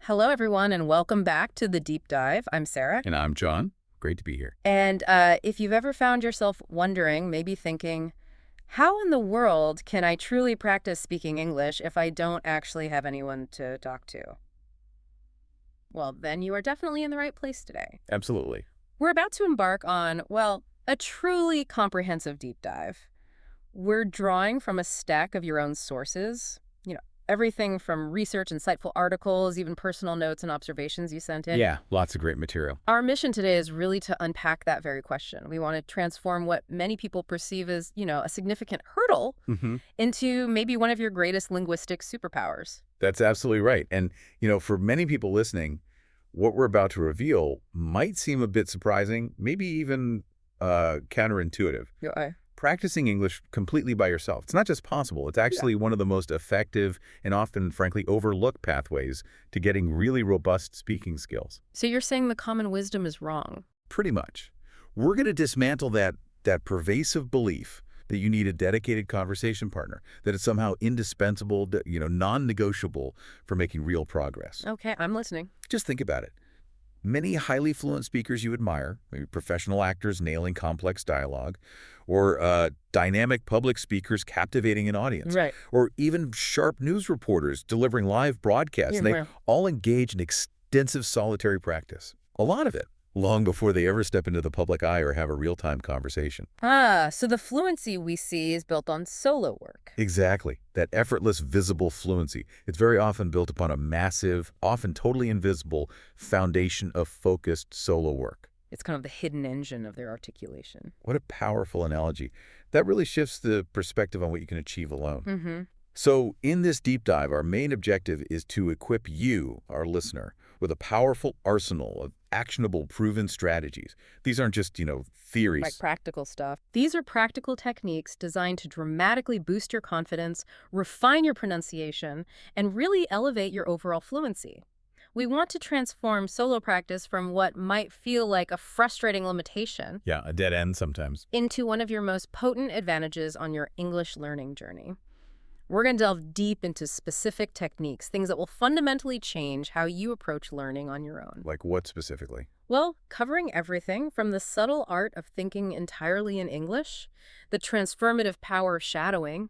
Hello, everyone, and welcome back to The Deep Dive. I'm Sarah. And I'm John. Great to be here. And if you've ever found yourself wondering, maybe thinking, how in the world can I truly practice speaking English if I don't actually have anyone to talk to? Well, then you are definitely in the right place today. Absolutely. We're about to embark on, well, a truly comprehensive deep dive. We're drawing from a stack of your own sources, everything from research, insightful articles, even personal notes and observations you sent in. Yeah, lots of great material. Our mission today is really to unpack that very question. We want to transform what many people perceive as, a significant hurdle into maybe one of your greatest linguistic superpowers. That's absolutely right. And, for many people listening, what we're about to reveal might seem a bit surprising, maybe even counterintuitive. Yeah. Practicing English completely by yourself. It's not just possible. It's actually one of the most effective and often, frankly, overlooked pathways to getting really robust speaking skills. So you're saying the common wisdom is wrong? Pretty much. We're going to dismantle that pervasive belief that you need a dedicated conversation partner, that it's somehow indispensable, non-negotiable for making real progress. Okay, I'm listening. Just think about it. Many highly fluent speakers you admire, maybe professional actors nailing complex dialogue, or dynamic public speakers captivating an audience, right, or even sharp news reporters delivering live broadcasts, and they all engage in extensive solitary practice. A lot of it, long before they ever step into the public eye or have a real-time conversation. So the fluency we see is built on solo work. Exactly. That effortless, visible fluency. It's very often built upon a massive, often totally invisible foundation of focused solo work. It's kind of the hidden engine of their articulation. What a powerful analogy. That really shifts the perspective on what you can achieve alone. Mm-hmm. So in this deep dive, our main objective is to equip you, our listener, with a powerful arsenal of actionable, proven strategies. These aren't just, theories. Like practical stuff. These are practical techniques designed to dramatically boost your confidence, refine your pronunciation, and really elevate your overall fluency. We want to transform solo practice from what might feel like a frustrating limitation, Yeah, a dead end sometimes, into one of your most potent advantages on your English learning journey. We're going to delve deep into specific techniques, things that will fundamentally change how you approach learning on your own. Like what specifically? Well, covering everything from the subtle art of thinking entirely in English, the transformative power of shadowing,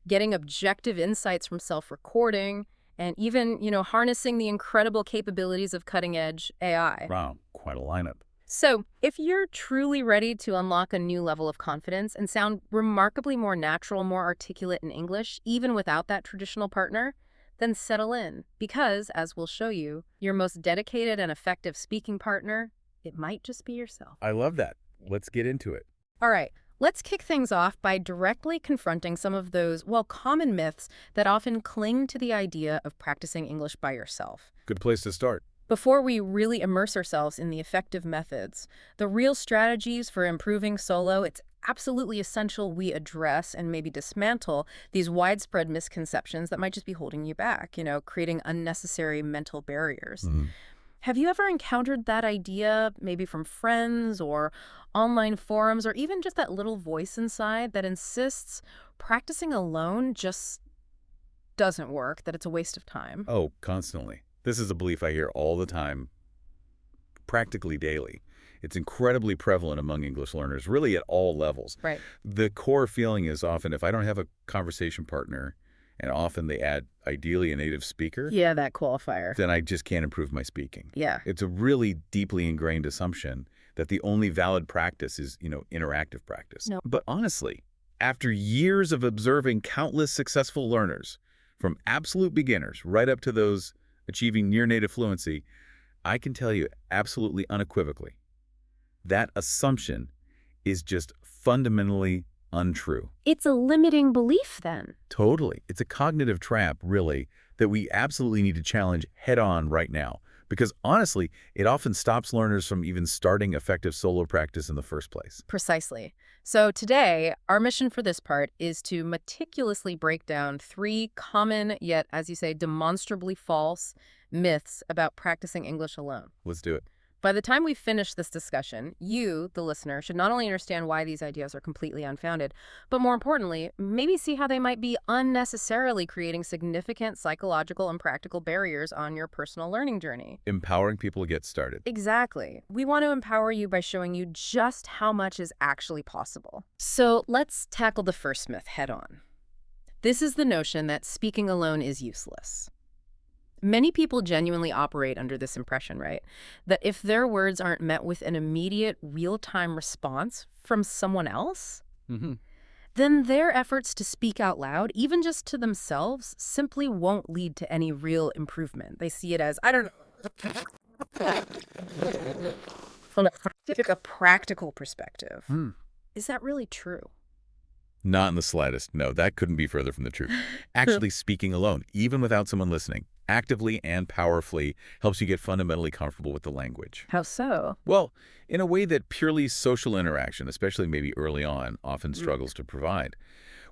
getting objective insights from self-recording, and even, harnessing the incredible capabilities of cutting-edge AI. Wow, quite a lineup. So, if you're truly ready to unlock a new level of confidence and sound remarkably more natural, more articulate in English, even without that traditional partner, then settle in. Because, as we'll show you, your most dedicated and effective speaking partner, it might just be yourself. I love that. Let's get into it. All right, let's kick things off by directly confronting some of those, common myths that often cling to the idea of practicing English by yourself. Good place to start. Before we really immerse ourselves in the effective methods, the real strategies for improving solo, it's absolutely essential we address and maybe dismantle these widespread misconceptions that might just be holding you back, creating unnecessary mental barriers. Have you ever encountered that idea, maybe from friends or online forums, or even just that little voice inside that insists practicing alone just doesn't work, that it's a waste of time? Oh, constantly. This is a belief I hear all the time, practically daily. It's incredibly prevalent among English learners, really at all levels. Right. The core feeling is often if I don't have a conversation partner, and often they add ideally a native speaker, Yeah, that qualifier. then I just can't improve my speaking. Yeah. It's a really deeply ingrained assumption that the only valid practice is, interactive practice. No. But honestly, after years of observing countless successful learners, from absolute beginners right up to those achieving near-native fluency, I can tell you absolutely unequivocally, that assumption is just fundamentally untrue. It's a limiting belief then. Totally. It's a cognitive trap, really, that we absolutely need to challenge head-on right now. Because honestly, it often stops learners from even starting effective solo practice in the first place. Precisely. So today, our mission for this part is to meticulously break down 3 common, yet, as you say, demonstrably false myths about practicing English alone. Let's do it. By the time we finish this discussion, you, the listener, should not only understand why these ideas are completely unfounded, but more importantly, maybe see how they might be unnecessarily creating significant psychological and practical barriers on your personal learning journey. Empowering people to get started. Exactly. We want to empower you by showing you just how much is actually possible. So let's tackle the first myth head on. This is the notion that speaking alone is useless. Many people genuinely operate under this impression, right? That if their words aren't met with an immediate, real-time response from someone else, Mm-hmm. then their efforts to speak out loud, even just to themselves, simply won't lead to any real improvement. They see it as, I don't know, from a practical perspective. Is that really true? Not in the slightest. No, that couldn't be further from the truth. Actually, speaking alone, even without someone listening, actively and powerfully helps you get fundamentally comfortable with the language. How so? Well, in a way that purely social interaction, especially maybe early on, often struggles to provide.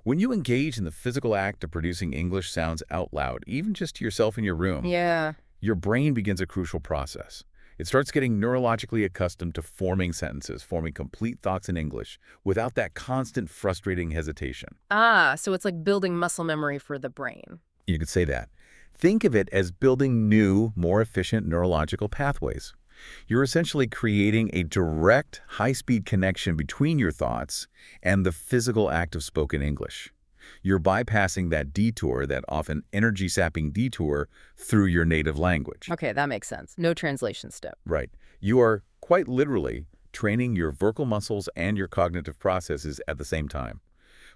When you engage in the physical act of producing English sounds out loud, even just to yourself in your room, Yeah. your brain begins a crucial process. It starts getting neurologically accustomed to forming sentences, forming complete thoughts in English, without that constant frustrating hesitation. So it's like building muscle memory for the brain. You could say that. Think of it as building new, more efficient neurological pathways. You're essentially creating a direct, high-speed connection between your thoughts and the physical act of spoken English. You're bypassing that detour, that often energy-sapping detour, through your native language. Okay, that makes sense. No translation step. Right. You are, quite literally, training your vocal muscles and your cognitive processes at the same time,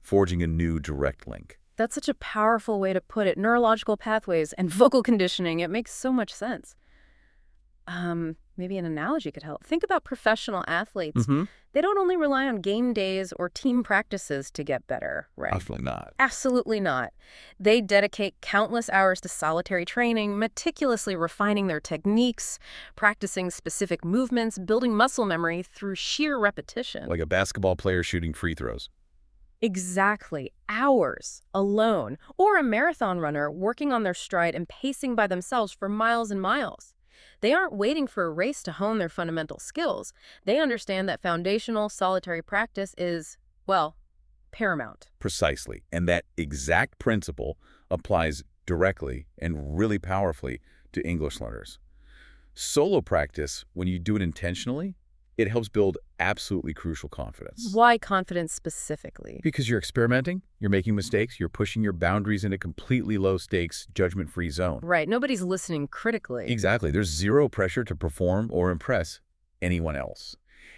forging a new direct link. That's such a powerful way to put it. Neurological pathways and vocal conditioning. It makes so much sense. Maybe an analogy could help. Think about professional athletes. Mm-hmm. They don't only rely on game days or team practices to get better, right? Absolutely not. Absolutely not. They dedicate countless hours to solitary training, meticulously refining their techniques, practicing specific movements, building muscle memory through sheer repetition. Like a basketball player shooting free throws. Exactly. Hours alone. Or a marathon runner working on their stride and pacing by themselves for miles and miles. They aren't waiting for a race to hone their fundamental skills. They understand that foundational solitary practice is, well, paramount. Precisely. And that exact principle applies directly and really powerfully to English learners. Solo practice, when you do it intentionally, it helps build absolutely crucial confidence. Why confidence specifically? Because you're experimenting, you're making mistakes, you're pushing your boundaries in a completely low-stakes, judgment-free zone. Right. Nobody's listening critically. Exactly. There's zero pressure to perform or impress anyone else.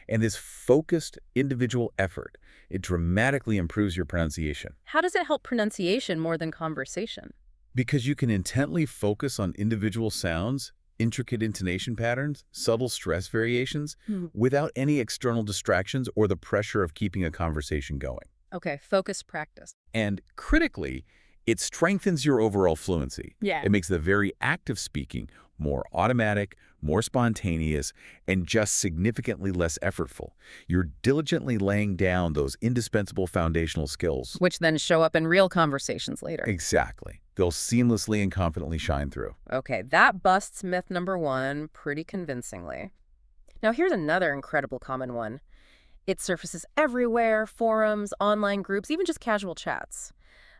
And this focused individual effort, it dramatically improves your pronunciation. How does it help pronunciation more than conversation? Because you can intently focus on individual sounds, intricate intonation patterns, subtle stress variations, without any external distractions or the pressure of keeping a conversation going. Okay, focused practice. And critically, it strengthens your overall fluency. Yeah. It makes the very act of speaking more automatic, more spontaneous, and just significantly less effortful. You're diligently laying down those indispensable foundational skills. Which then show up in real conversations later. Exactly. They'll seamlessly and confidently shine through. Okay, that busts myth number one pretty convincingly. Now here's another incredible common one. It surfaces everywhere, forums, online groups, even just casual chats.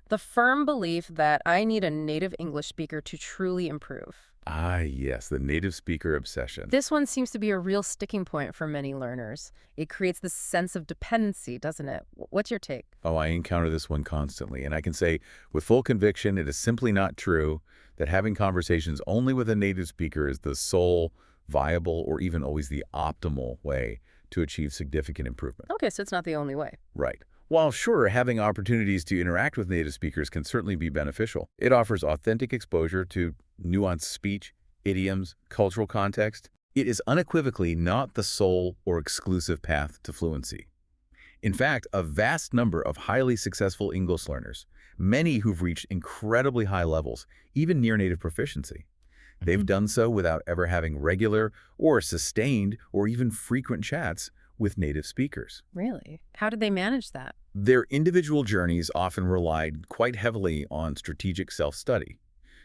The firm belief that I need a native English speaker to truly improve. Ah, yes, the native speaker obsession. This one seems to be a real sticking point for many learners. It creates this sense of dependency, doesn't it? What's your take? Oh, I encounter this one constantly, and I can say with full conviction it is simply not true that having conversations only with a native speaker is the sole, viable, or even always the optimal way to achieve significant improvement. Okay, so it's not the only way. Right. While sure, having opportunities to interact with native speakers can certainly be beneficial, it offers authentic exposure to nuanced speech, idioms, cultural context. It is unequivocally not the sole or exclusive path to fluency. In fact, a vast number of highly successful English learners, many who've reached incredibly high levels, even near native proficiency, they've done so without ever having regular or sustained or even frequent chats with native speakers. Really? How did they manage that? Their individual journeys often relied quite heavily on strategic self-study.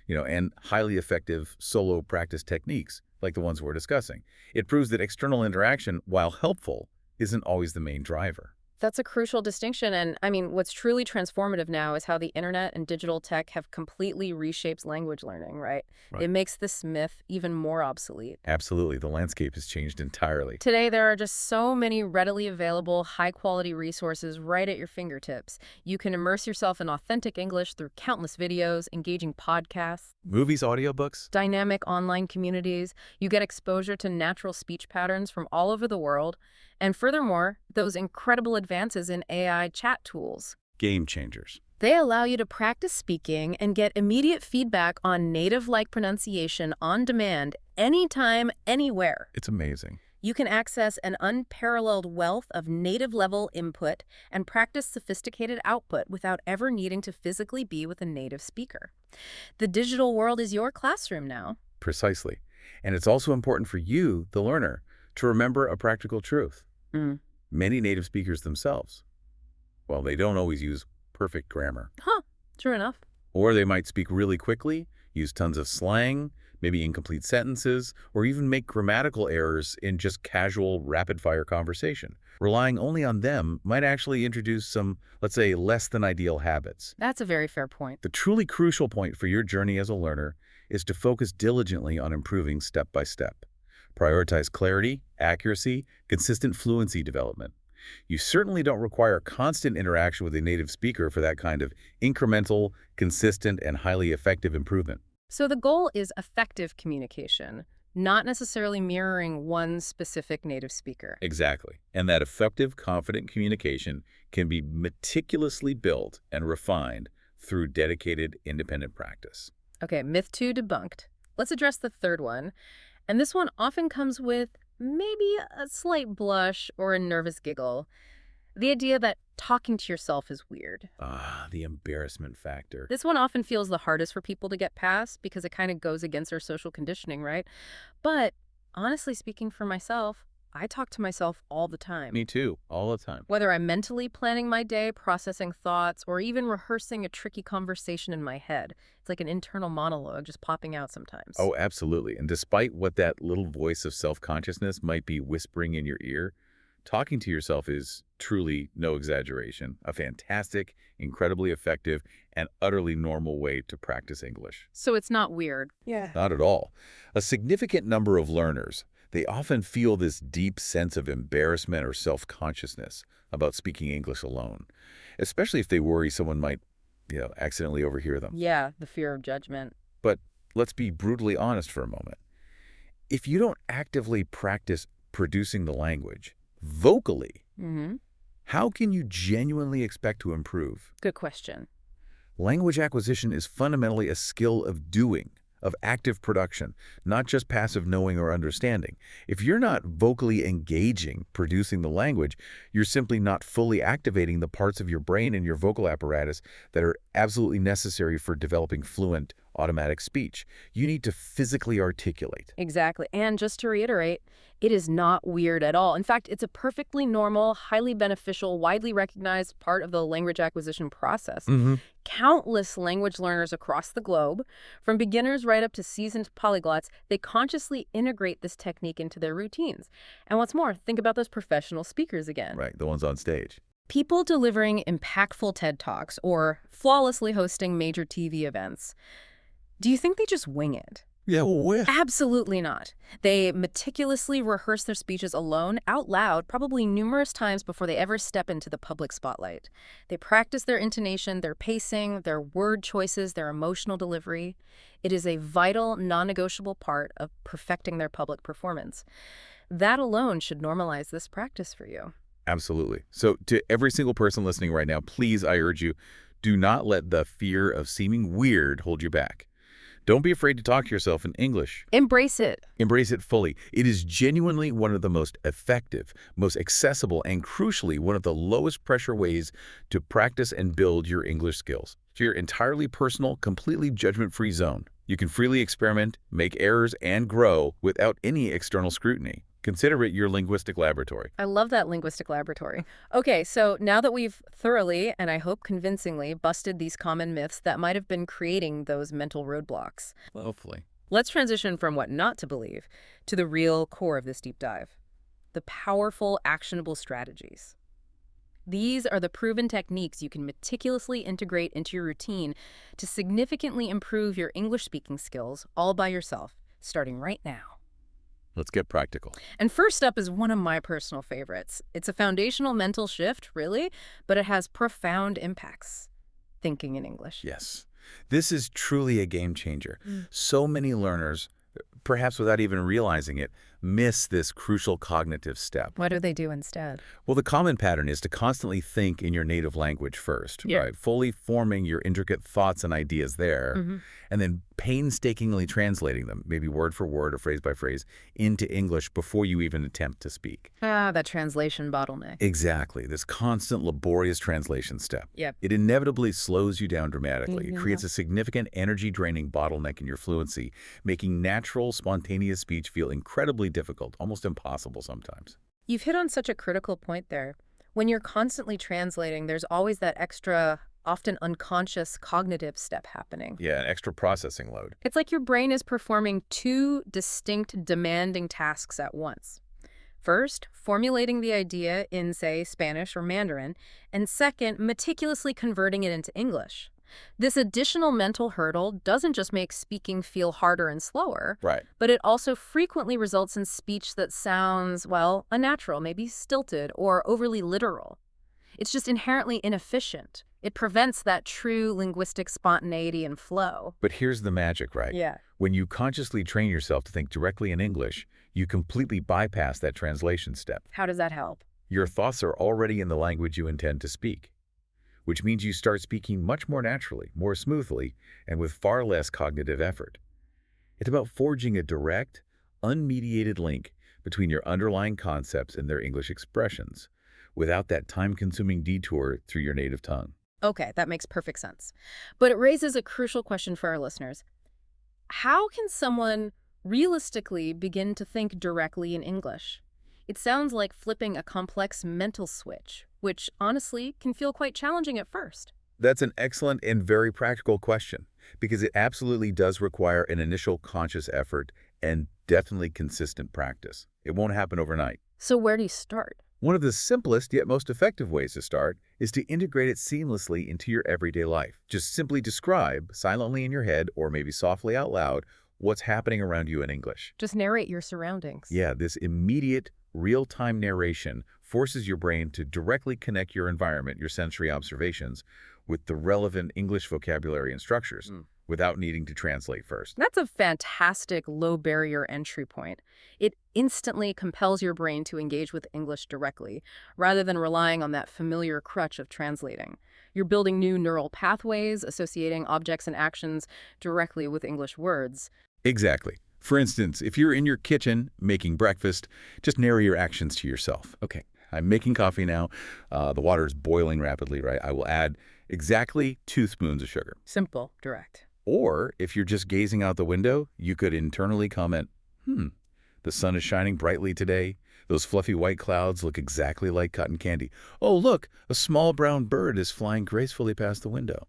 and highly effective solo practice techniques like the ones we're discussing. It proves that external interaction, while helpful, isn't always the main driver. That's a crucial distinction. And I mean, what's truly transformative now is how the internet and digital tech have completely reshaped language learning, right? Right. It makes this myth even more obsolete. Absolutely. The landscape has changed entirely. Today, there are just so many readily available, high-quality resources right at your fingertips. You can immerse yourself in authentic English through countless videos, engaging podcasts, Movies, audiobooks? dynamic online communities. You get exposure to natural speech patterns from all over the world. And furthermore, those incredible advances in AI chat tools. Game changers. They allow you to practice speaking and get immediate feedback on native-like pronunciation on demand, anytime, anywhere. It's amazing. You can access an unparalleled wealth of native-level input and practice sophisticated output without ever needing to physically be with a native speaker. The digital world is your classroom now. Precisely. And it's also important for you, the learner, to remember a practical truth. Mm. Many native speakers themselves, well, they don't always use perfect grammar. Huh, true enough. Or they might speak really quickly, use tons of slang, maybe incomplete sentences, or even make grammatical errors in just casual, rapid-fire conversation. Relying only on them might actually introduce some, let's say, less than ideal habits. That's a very fair point. The truly crucial point for your journey as a learner is to focus diligently on improving step by step. Prioritize clarity, accuracy, consistent fluency development. You certainly don't require constant interaction with a native speaker for that kind of incremental, consistent, and highly effective improvement. So the goal is effective communication, not necessarily mirroring one specific native speaker. Exactly. And that effective, confident communication can be meticulously built and refined through dedicated, independent practice. Okay, myth 2 debunked. Let's address the third one. And this one often comes with maybe a slight blush or a nervous giggle. The idea that talking to yourself is weird. Ah, the embarrassment factor. This one often feels the hardest for people to get past because it kind of goes against our social conditioning, right? But honestly speaking for myself, I talk to myself all the time. Me too, all the time. Whether I'm mentally planning my day, processing thoughts, or even rehearsing a tricky conversation in my head. It's like an internal monologue just popping out sometimes. Oh, absolutely. And despite what that little voice of self-consciousness might be whispering in your ear, talking to yourself is truly, no exaggeration, a fantastic, incredibly effective, and utterly normal way to practice English. So it's not weird. Yeah. Not at all. A significant number of learners, they often feel this deep sense of embarrassment or self-consciousness about speaking English alone, especially if they worry someone might, accidentally overhear them. Yeah, the fear of judgment. But let's be brutally honest for a moment. If you don't actively practice producing the language vocally, how can you genuinely expect to improve? Good question. Language acquisition is fundamentally a skill of doing, of active production, not just passive knowing or understanding. If you're not vocally engaging producing the language, you're simply not fully activating the parts of your brain and your vocal apparatus that are absolutely necessary for developing fluent, automatic speech. You need to physically articulate. Exactly. And just to reiterate, it is not weird at all. In fact, it's a perfectly normal, highly beneficial, widely recognized part of the language acquisition process. Countless language learners across the globe, from beginners right up to seasoned polyglots, they consciously integrate this technique into their routines. And what's more, think about those professional speakers again. Right, the ones on stage. People delivering impactful TED Talks or flawlessly hosting major TV events. Do you think they just wing it? Yeah, well, Absolutely not. They meticulously rehearse their speeches alone, out loud, probably numerous times before they ever step into the public spotlight. They practice their intonation, their pacing, their word choices, their emotional delivery. It is a vital, non-negotiable part of perfecting their public performance. That alone should normalize this practice for you. Absolutely. So to every single person listening right now, please, I urge you, do not let the fear of seeming weird hold you back. Don't be afraid to talk to yourself in English. Embrace it. Embrace it fully. It is genuinely one of the most effective, most accessible, and crucially, one of the lowest pressure ways to practice and build your English skills. It's your entirely personal, completely judgment-free zone. You can freely experiment, make errors, and grow without any external scrutiny. Consider it your linguistic laboratory. I love that linguistic laboratory. Okay, so now that we've thoroughly, and I hope convincingly, busted these common myths that might have been creating those mental roadblocks, Hopefully. let's transition from what not to believe to the real core of this deep dive: the powerful, actionable strategies. These are the proven techniques you can meticulously integrate into your routine to significantly improve your English speaking skills all by yourself, starting right now. Let's get practical. And first up is one of my personal favorites. It's a foundational mental shift, really, but it has profound impacts. Thinking in English. Yes. This is truly a game changer. Mm. So many learners, perhaps without even realizing it, miss this crucial cognitive step. What do they do instead? Well, the common pattern is to constantly think in your native language first, Yeah. right? Fully forming your intricate thoughts and ideas there, and then painstakingly translating them, maybe word for word or phrase by phrase, into English before you even attempt to speak. Ah, that translation bottleneck. Exactly. This constant laborious translation step. Yep. It inevitably slows you down dramatically. It Yeah. creates a significant energy-draining bottleneck in your fluency, making natural, spontaneous speech feel incredibly difficult, almost impossible sometimes. You've hit on such a critical point there. When you're constantly translating, there's always that extra, often unconscious cognitive step happening. Yeah, an extra processing load. It's like your brain is performing two distinct, demanding tasks at once. First, formulating the idea in, say, Spanish or Mandarin, and second, meticulously converting it into English. This additional mental hurdle doesn't just make speaking feel harder and slower, Right. but it also frequently results in speech that sounds, well, unnatural, maybe stilted, or overly literal. It's just inherently inefficient. It prevents that true linguistic spontaneity and flow. But here's the magic, right? Yeah. When you consciously train yourself to think directly in English, you completely bypass that translation step. How does that help? Your thoughts are already in the language you intend to speak, which means you start speaking much more naturally, more smoothly, and with far less cognitive effort. It's about forging a direct, unmediated link between your underlying concepts and their English expressions, without that time-consuming detour through your native tongue. Okay, that makes perfect sense. But it raises a crucial question for our listeners. How can someone realistically begin to think directly in English? It sounds like flipping a complex mental switch, which honestly can feel quite challenging at first. That's an excellent and very practical question, because it absolutely does require an initial conscious effort and definitely consistent practice. It won't happen overnight. So where do you start? One of the simplest yet most effective ways to start is to integrate it seamlessly into your everyday life. Just simply describe, silently in your head or maybe softly out loud, what's happening around you in English. Just narrate your surroundings. Yeah, this immediate, real-time narration forces your brain to directly connect your environment, your sensory observations, with the relevant English vocabulary and structures, without needing to translate first. That's a fantastic low barrier entry point. It instantly compels your brain to engage with English directly, rather than relying on that familiar crutch of translating. You're building new neural pathways, associating objects and actions directly with English words. Exactly. For instance, if you're in your kitchen making breakfast, just narrate your actions to yourself. Okay, I'm making coffee now. The water is boiling rapidly, right? I will add exactly 2 spoons of sugar. Simple, direct. Or if you're just gazing out the window, you could internally comment, the sun is shining brightly today. Those fluffy white clouds look exactly like cotton candy. Oh, look, a small brown bird is flying gracefully past the window.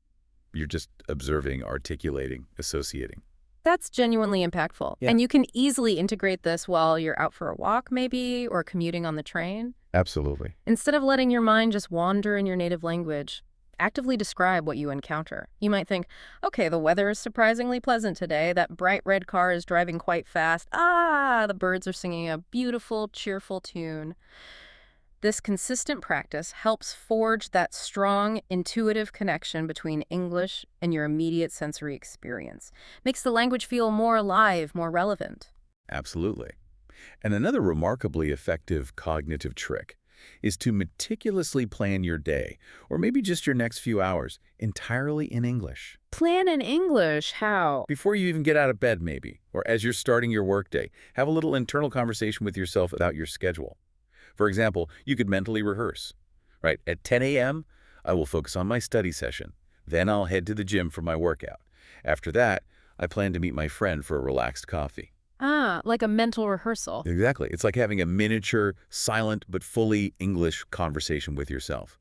You're just observing, articulating, associating. That's genuinely impactful. Yeah. And you can easily integrate this while you're out for a walk, maybe, or commuting on the train. Absolutely. Instead of letting your mind just wander in your native language, actively describe what you encounter. You might think, okay, the weather is surprisingly pleasant today. That bright red car is driving quite fast. Ah, the birds are singing a beautiful, cheerful tune. This consistent practice helps forge that strong, intuitive connection between English and your immediate sensory experience. Makes the language feel more alive, more relevant. Absolutely. And another remarkably effective cognitive trick is to meticulously plan your day, or maybe just your next few hours, entirely in English. Plan in English, how? Before you even get out of bed, maybe, or as you're starting your workday, have a little internal conversation with yourself about your schedule. For example, you could mentally rehearse. Right, at 10 a.m., I will focus on my study session. Then I'll head to the gym for my workout. After that, I plan to meet my friend for a relaxed coffee. Ah, like a mental rehearsal. Exactly. It's like having a miniature, silent, but fully English conversation with yourself.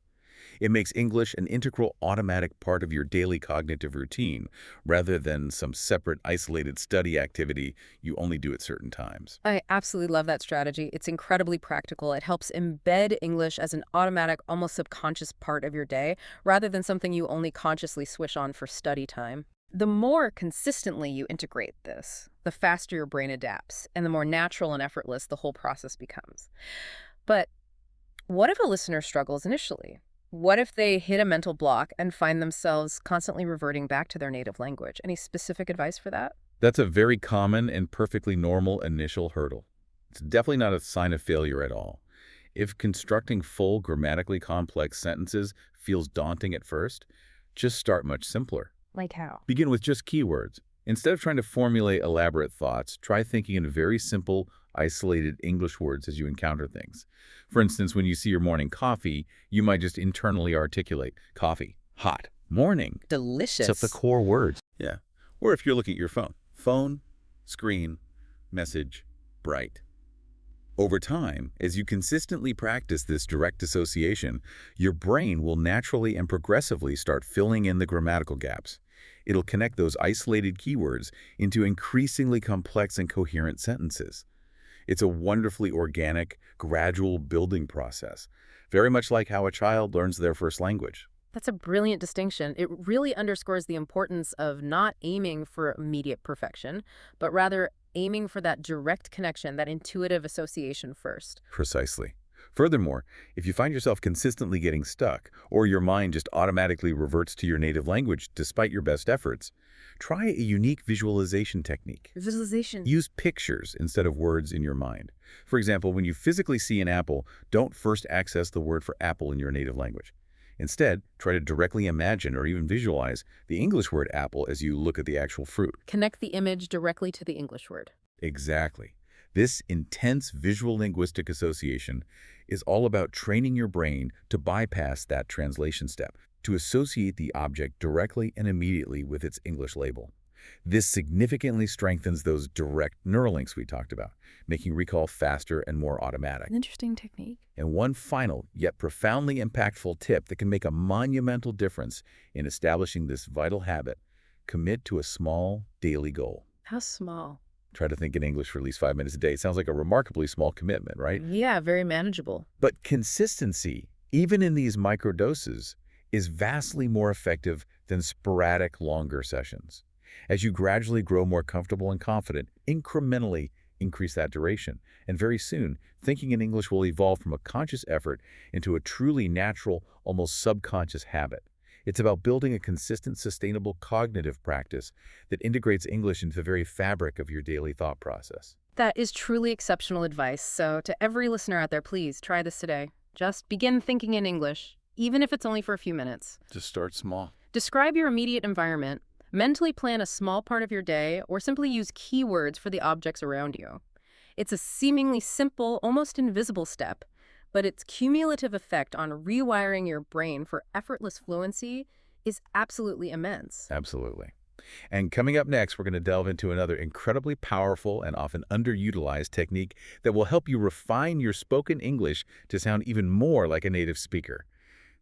It makes English an integral automatic part of your daily cognitive routine, rather than some separate, isolated study activity you only do at certain times. I absolutely love that strategy. It's incredibly practical. It helps embed English as an automatic, almost subconscious part of your day, rather than something you only consciously switch on for study time. The more consistently you integrate this, the faster your brain adapts, and the more natural and effortless the whole process becomes. But what if a listener struggles initially? What if they hit a mental block and find themselves constantly reverting back to their native language? Any specific advice for that? That's a very common and perfectly normal initial hurdle. It's definitely not a sign of failure at all. If constructing full, grammatically complex sentences feels daunting at first, just start much simpler. Like how? Begin with just keywords. Instead of trying to formulate elaborate thoughts, try thinking in very simple, isolated English words as you encounter things. For instance, when you see your morning coffee, you might just internally articulate coffee, hot, morning. Except the Delicious. core words. Yeah. Or if you're looking at your phone, phone, screen, message, bright. Over time, as you consistently practice this direct association, your brain will naturally and progressively start filling in the grammatical gaps. It'll connect those isolated keywords into increasingly complex and coherent sentences. It's a wonderfully organic, gradual building process, very much like how a child learns their first language. That's a brilliant distinction. It really underscores the importance of not aiming for immediate perfection, but rather aiming for that direct connection, that intuitive association first. Precisely. Furthermore, if you find yourself consistently getting stuck, or your mind just automatically reverts to your native language despite your best efforts, try a unique visualization technique. Visualization. Use pictures instead of words in your mind. For example, when you physically see an apple, don't first access the word for apple in your native language. Instead, try to directly imagine or even visualize the English word apple as you look at the actual fruit. Connect the image directly to the English word. Exactly. This intense visual linguistic association is all about training your brain to bypass that translation step, to associate the object directly and immediately with its English label. This significantly strengthens those direct neural links we talked about, making recall faster and more automatic. An interesting technique. And one final, yet profoundly impactful tip that can make a monumental difference in establishing this vital habit: commit to a small daily goal. How small? Try to think in English for at least 5 minutes a day. Sounds like a remarkably small commitment, right? Yeah, very manageable. But consistency, even in these microdoses, is vastly more effective than sporadic, longer sessions. As you gradually grow more comfortable and confident, incrementally increase that duration. And very soon, thinking in English will evolve from a conscious effort into a truly natural, almost subconscious habit. It's about building a consistent, sustainable cognitive practice that integrates English into the very fabric of your daily thought process. That is truly exceptional advice. So to every listener out there, please try this today. Just begin thinking in English, even if it's only for a few minutes. Just start small. Describe your immediate environment, mentally plan a small part of your day, or simply use keywords for the objects around you. It's a seemingly simple, almost invisible step, but its cumulative effect on rewiring your brain for effortless fluency is absolutely immense. Absolutely. And coming up next, we're going to delve into another incredibly powerful and often underutilized technique that will help you refine your spoken English to sound even more like a native speaker: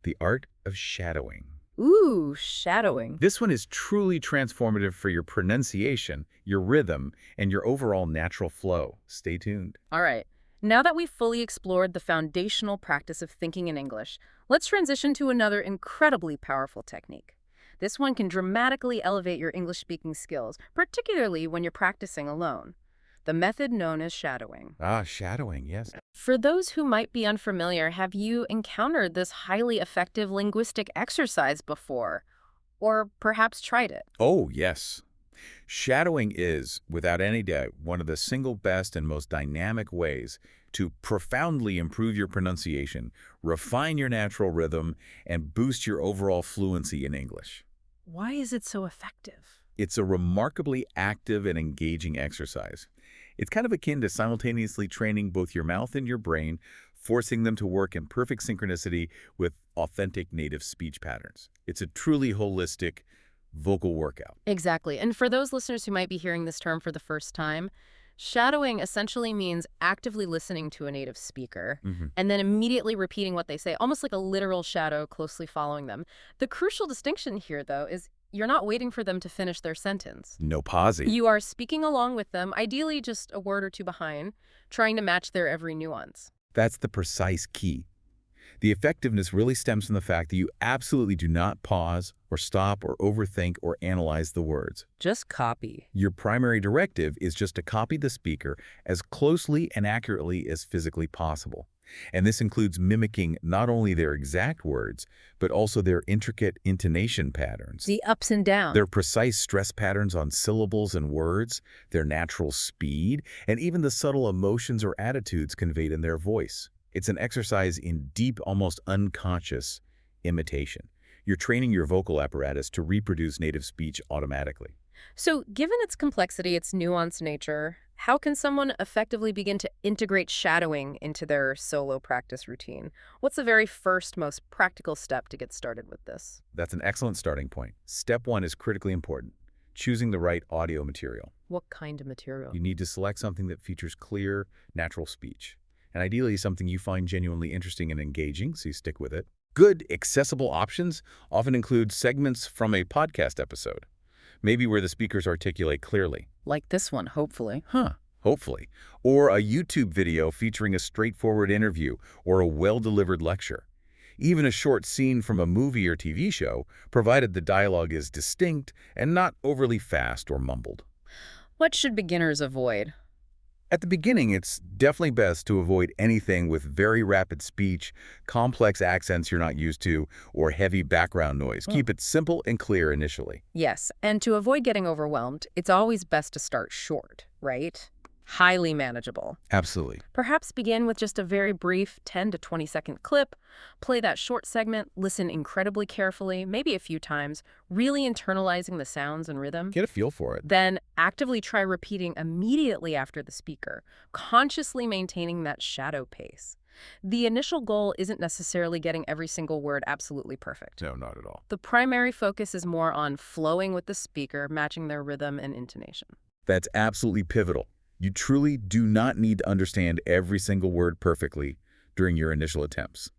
the art of shadowing. Ooh, shadowing. This one is truly transformative for your pronunciation, your rhythm, and your overall natural flow. Stay tuned. All right. Now that we've fully explored the foundational practice of thinking in English, let's transition to another incredibly powerful technique. This one can dramatically elevate your English-speaking skills, particularly when you're practicing alone. The method known as shadowing. Ah, shadowing, yes. For those who might be unfamiliar, have you encountered this highly effective linguistic exercise before? Or perhaps tried it? Oh, yes. Shadowing is, without any doubt, one of the single best and most dynamic ways to profoundly improve your pronunciation, refine your natural rhythm, and boost your overall fluency in English. Why is it so effective? It's a remarkably active and engaging exercise. It's kind of akin to simultaneously training both your mouth and your brain, forcing them to work in perfect synchronicity with authentic native speech patterns. It's a truly holistic vocal workout. Exactly. And for those listeners who might be hearing this term for the first time, Shadowing essentially means actively listening to a native speaker Hmm. and then immediately repeating what they say, almost like a literal shadow closely following them. The crucial distinction here, though, is you're not waiting for them to finish their sentence. No pausing. You are speaking along with them, ideally just a word or two behind, trying to match their every nuance. That's the precise key. The effectiveness really stems from the fact that you absolutely do not pause or stop or overthink or analyze the words. Just copy. Your primary directive is just to copy the speaker as closely and accurately as physically possible. And this includes mimicking not only their exact words, but also their intricate intonation patterns, The ups and downs. their precise stress patterns on syllables and words, their natural speed, and even the subtle emotions or attitudes conveyed in their voice. It's an exercise in deep, almost unconscious imitation. You're training your vocal apparatus to reproduce native speech automatically. So, given its complexity, its nuanced nature, how can someone effectively begin to integrate shadowing into their solo practice routine? What's the very first, most practical step to get started with this? That's an excellent starting point. Step one is critically important: choosing the right audio material. What kind of material? You need to select something that features clear, natural speech, and ideally something you find genuinely interesting and engaging, so you stick with it. Good, accessible options often include segments from a podcast episode, maybe where the speakers articulate clearly. Like this one, hopefully. Hopefully. Or a YouTube video featuring a straightforward interview or a well-delivered lecture. Even a short scene from a movie or TV show, provided the dialogue is distinct and not overly fast or mumbled. What should beginners avoid? At the beginning, it's definitely best to avoid anything with very rapid speech, complex accents you're not used to, or heavy background noise. Keep it simple and clear initially. Yes, and to avoid getting overwhelmed, it's always best to start short, right? Highly manageable. Absolutely. Perhaps begin with just a very brief 10 to 20-second clip, play that short segment, listen incredibly carefully, maybe a few times, really internalizing the sounds and rhythm. Get a feel for it. Then actively try repeating immediately after the speaker, consciously maintaining that shadow pace. The initial goal isn't necessarily getting every single word absolutely perfect. No, not at all. The primary focus is more on flowing with the speaker, matching their rhythm and intonation. That's absolutely pivotal. You truly do not need to understand every single word perfectly during your initial attempts.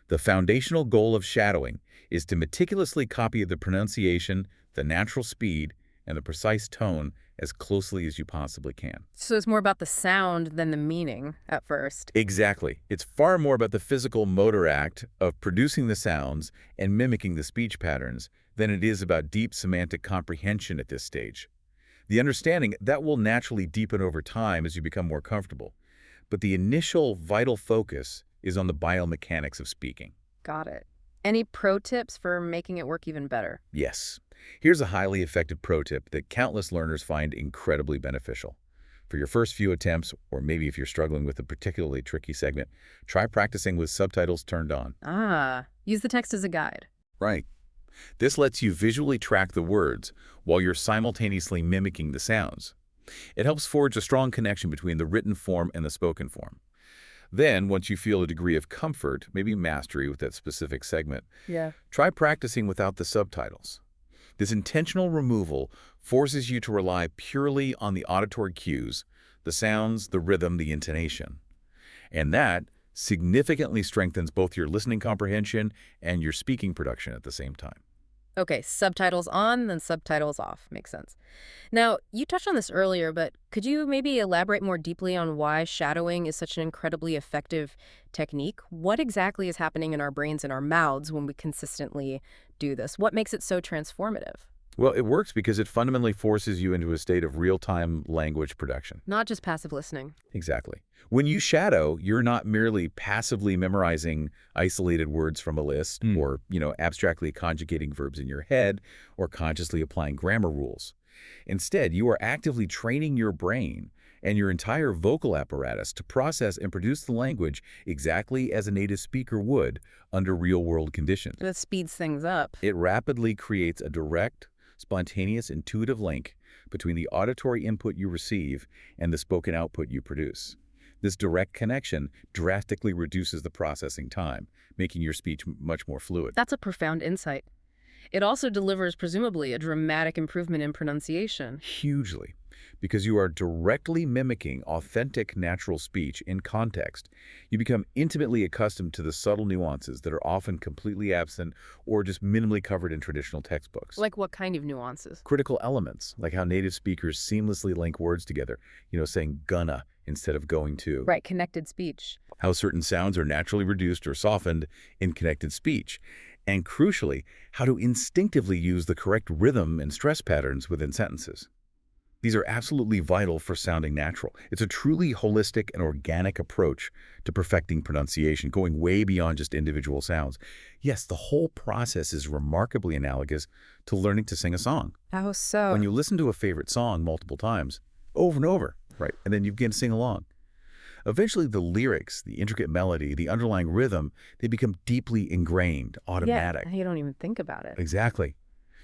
The foundational goal of shadowing is to meticulously copy the pronunciation, the natural speed, and the precise tone as closely as you possibly can. So it's more about the sound than the meaning at first. Exactly. It's far more about the physical motor act of producing the sounds and mimicking the speech patterns than it is about deep semantic comprehension at this stage. The understanding that will naturally deepen over time as you become more comfortable. But the initial vital focus is on the biomechanics of speaking. Got it. Any pro tips for making it work even better? Yes. Here's a highly effective pro tip that countless learners find incredibly beneficial. For your first few attempts, or maybe if you're struggling with a particularly tricky segment, try practicing with subtitles turned on. Use the text as a guide. Right. This lets you visually track the words while you're simultaneously mimicking the sounds. It helps forge a strong connection between the written form and the spoken form. Then, once you feel a degree of comfort, maybe mastery with that specific segment, try practicing without the subtitles. This intentional removal forces you to rely purely on the auditory cues, the sounds, the rhythm, the intonation. And that significantly strengthens both your listening comprehension and your speaking production at the same time. Okay, subtitles on, then subtitles off. Makes sense. Now, you touched on this earlier, but could you maybe elaborate more deeply on why shadowing is such an incredibly effective technique? What exactly is happening in our brains and our mouths when we consistently do this? What makes it so transformative? Well, it works because it fundamentally forces you into a state of real-time language production. Not just passive listening. Exactly. When you shadow, you're not merely passively memorizing isolated words from a list or, abstractly conjugating verbs in your head or consciously applying grammar rules. Instead, you are actively training your brain and your entire vocal apparatus to process and produce the language exactly as a native speaker would under real-world conditions. That speeds things up. It rapidly creates a direct, spontaneous, intuitive link between the auditory input you receive and the spoken output you produce. This direct connection drastically reduces the processing time, making your speech much more fluid. That's a profound insight. It also delivers, presumably, a dramatic improvement in pronunciation. Hugely, because you are directly mimicking authentic natural speech in context. You become intimately accustomed to the subtle nuances that are often completely absent or just minimally covered in traditional textbooks. Like what kind of nuances? Critical elements, like how native speakers seamlessly link words together, saying gonna instead of going to. Right, connected speech. How certain sounds are naturally reduced or softened in connected speech. And crucially, how to instinctively use the correct rhythm and stress patterns within sentences. These are absolutely vital for sounding natural. It's a truly holistic and organic approach to perfecting pronunciation, going way beyond just individual sounds. Yes, the whole process is remarkably analogous to learning to sing a song. How so? When you listen to a favorite song multiple times, over and over, right, and then you begin to sing along, eventually the lyrics, the intricate melody, the underlying rhythm, they become deeply ingrained, automatic. Yeah, you don't even think about it. Exactly.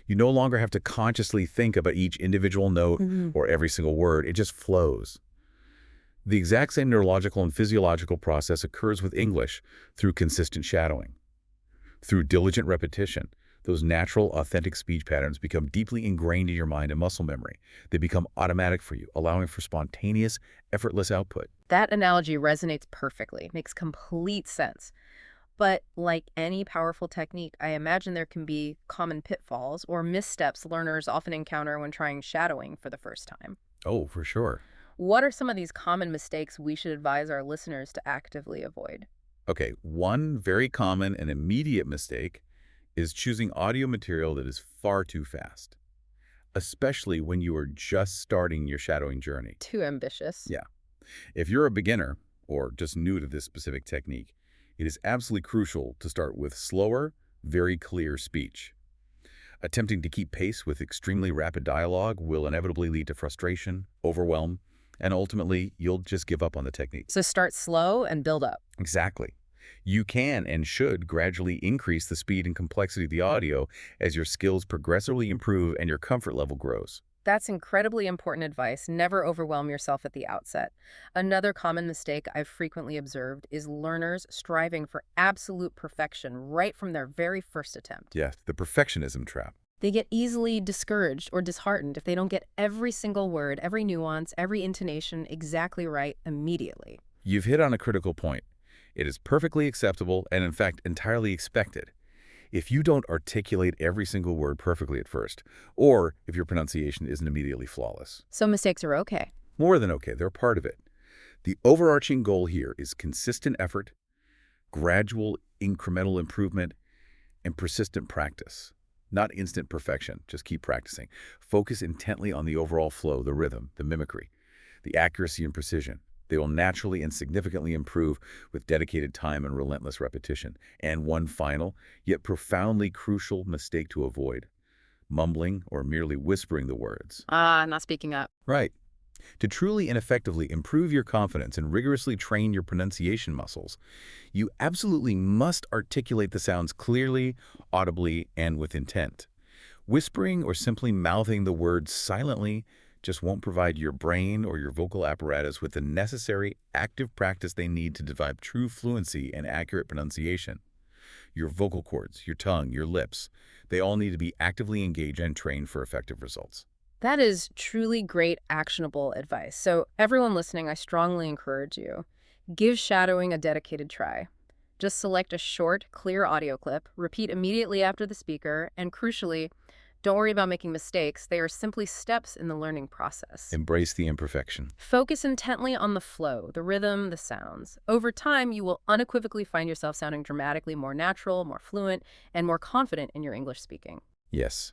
You no longer have to consciously think about each individual note or every single word. It just flows. The exact same neurological and physiological process occurs with English through consistent shadowing. Through diligent repetition, those natural, authentic speech patterns become deeply ingrained in your mind and muscle memory. They become automatic for you, allowing for spontaneous, effortless output. That analogy resonates perfectly, makes complete sense. But like any powerful technique, I imagine there can be common pitfalls or missteps learners often encounter when trying shadowing for the first time. Oh, for sure. What are some of these common mistakes we should advise our listeners to actively avoid? Okay, one very common and immediate mistake is choosing audio material that is far too fast, especially when you are just starting your shadowing journey. Too ambitious. Yeah. If you're a beginner or just new to this specific technique, it is absolutely crucial to start with slower, very clear speech. Attempting to keep pace with extremely rapid dialogue will inevitably lead to frustration, overwhelm, and ultimately, you'll just give up on the technique. So start slow and build up. Exactly. You can and should gradually increase the speed and complexity of the audio as your skills progressively improve and your comfort level grows. That's incredibly important advice. Never overwhelm yourself at the outset. Another common mistake I've frequently observed is learners striving for absolute perfection right from their very first attempt. Yes, the perfectionism trap. They get easily discouraged or disheartened if they don't get every single word, every nuance, every intonation exactly right immediately. You've hit on a critical point. It is perfectly acceptable and, in fact, entirely expected if you don't articulate every single word perfectly at first, or if your pronunciation isn't immediately flawless. So mistakes are okay. More than okay, they're part of it. The overarching goal here is consistent effort, gradual incremental improvement, and persistent practice. Not instant perfection, just keep practicing. Focus intently on the overall flow, the rhythm, the mimicry, the accuracy and precision. They will naturally and significantly improve with dedicated time and relentless repetition. And one final, yet profoundly crucial mistake to avoid: mumbling or merely whispering the words. Not speaking up. Right. To truly and effectively improve your confidence and rigorously train your pronunciation muscles, you absolutely must articulate the sounds clearly, audibly, and with intent. Whispering or simply mouthing the words silently just won't provide your brain or your vocal apparatus with the necessary active practice they need to develop true fluency and accurate pronunciation. Your vocal cords, your tongue, your lips, they all need to be actively engaged and trained for effective results. That is truly great, actionable advice. So everyone listening, I strongly encourage you. Give shadowing a dedicated try. Just select a short, clear audio clip, repeat immediately after the speaker, and crucially, don't worry about making mistakes. They are simply steps in the learning process. Embrace the imperfection. Focus intently on the flow, the rhythm, the sounds. Over time, you will unequivocally find yourself sounding dramatically more natural, more fluent, and more confident in your English speaking. Yes.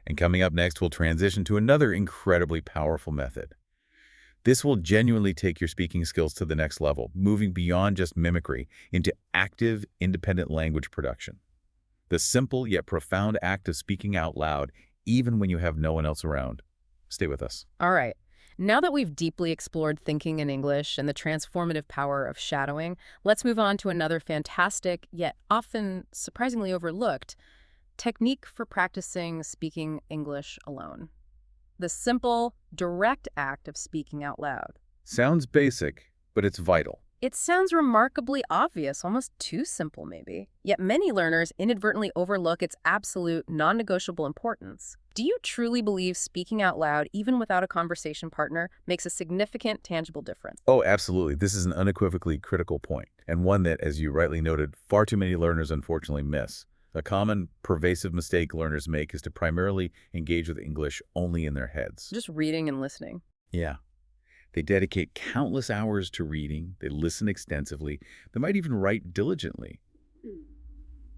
And coming up next, we'll transition to another incredibly powerful method. This will genuinely take your speaking skills to the next level, moving beyond just mimicry into active, independent language production. The simple yet profound act of speaking out loud, even when you have no one else around. Stay with us. All right. Now that we've deeply explored thinking in English and the transformative power of shadowing, let's move on to another fantastic, yet often surprisingly overlooked, technique for practicing speaking English alone. The simple, direct act of speaking out loud. Sounds basic, but it's vital. It sounds remarkably obvious, almost too simple maybe. Yet many learners inadvertently overlook its absolute, non-negotiable importance. Do you truly believe speaking out loud, even without a conversation partner, makes a significant, tangible difference? Oh, absolutely. This is an unequivocally critical point, and one that, as you rightly noted, far too many learners unfortunately miss. A common, pervasive mistake learners make is to primarily engage with English only in their heads. Just reading and listening. Yeah. They dedicate countless hours to reading, they listen extensively, they might even write diligently,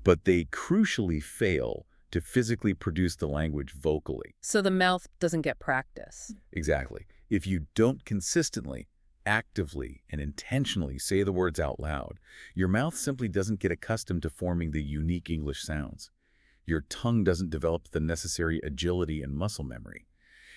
but they crucially fail to physically produce the language vocally. So the mouth doesn't get practice. Exactly. If you don't consistently, actively, and intentionally say the words out loud, your mouth simply doesn't get accustomed to forming the unique English sounds. Your tongue doesn't develop the necessary agility and muscle memory.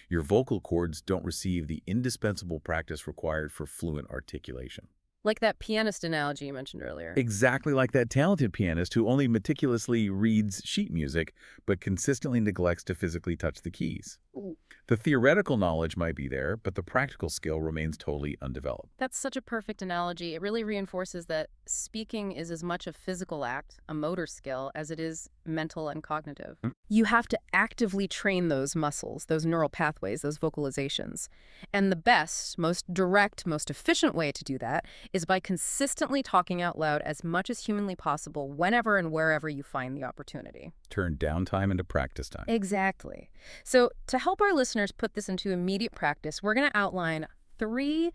Your vocal cords don't receive the indispensable practice required for fluent articulation. Like that pianist analogy you mentioned earlier. Exactly like that talented pianist who only meticulously reads sheet music but consistently neglects to physically touch the keys. Ooh. The theoretical knowledge might be there, but the practical skill remains totally undeveloped. That's such a perfect analogy. It really reinforces that speaking is as much a physical act, a motor skill, as it is mental and cognitive. You have to actively train those muscles, those neural pathways, those vocalizations. And the best, most direct, most efficient way to do that is by consistently talking out loud as much as humanly possible whenever and wherever you find the opportunity. Turn downtime into practice time. Exactly. So to help our listeners put this into immediate practice, we're going to outline 3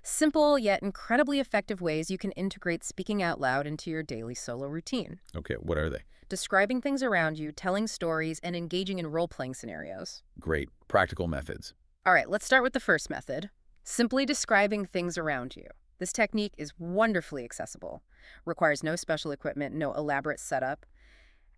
simple yet incredibly effective ways you can integrate speaking out loud into your daily solo routine. Okay, what are they? Describing things around you, telling stories, and engaging in role-playing scenarios. Great. Practical methods. All right, let's start with the first method. Simply describing things around you. This technique is wonderfully accessible. Requires no special equipment, no elaborate setup.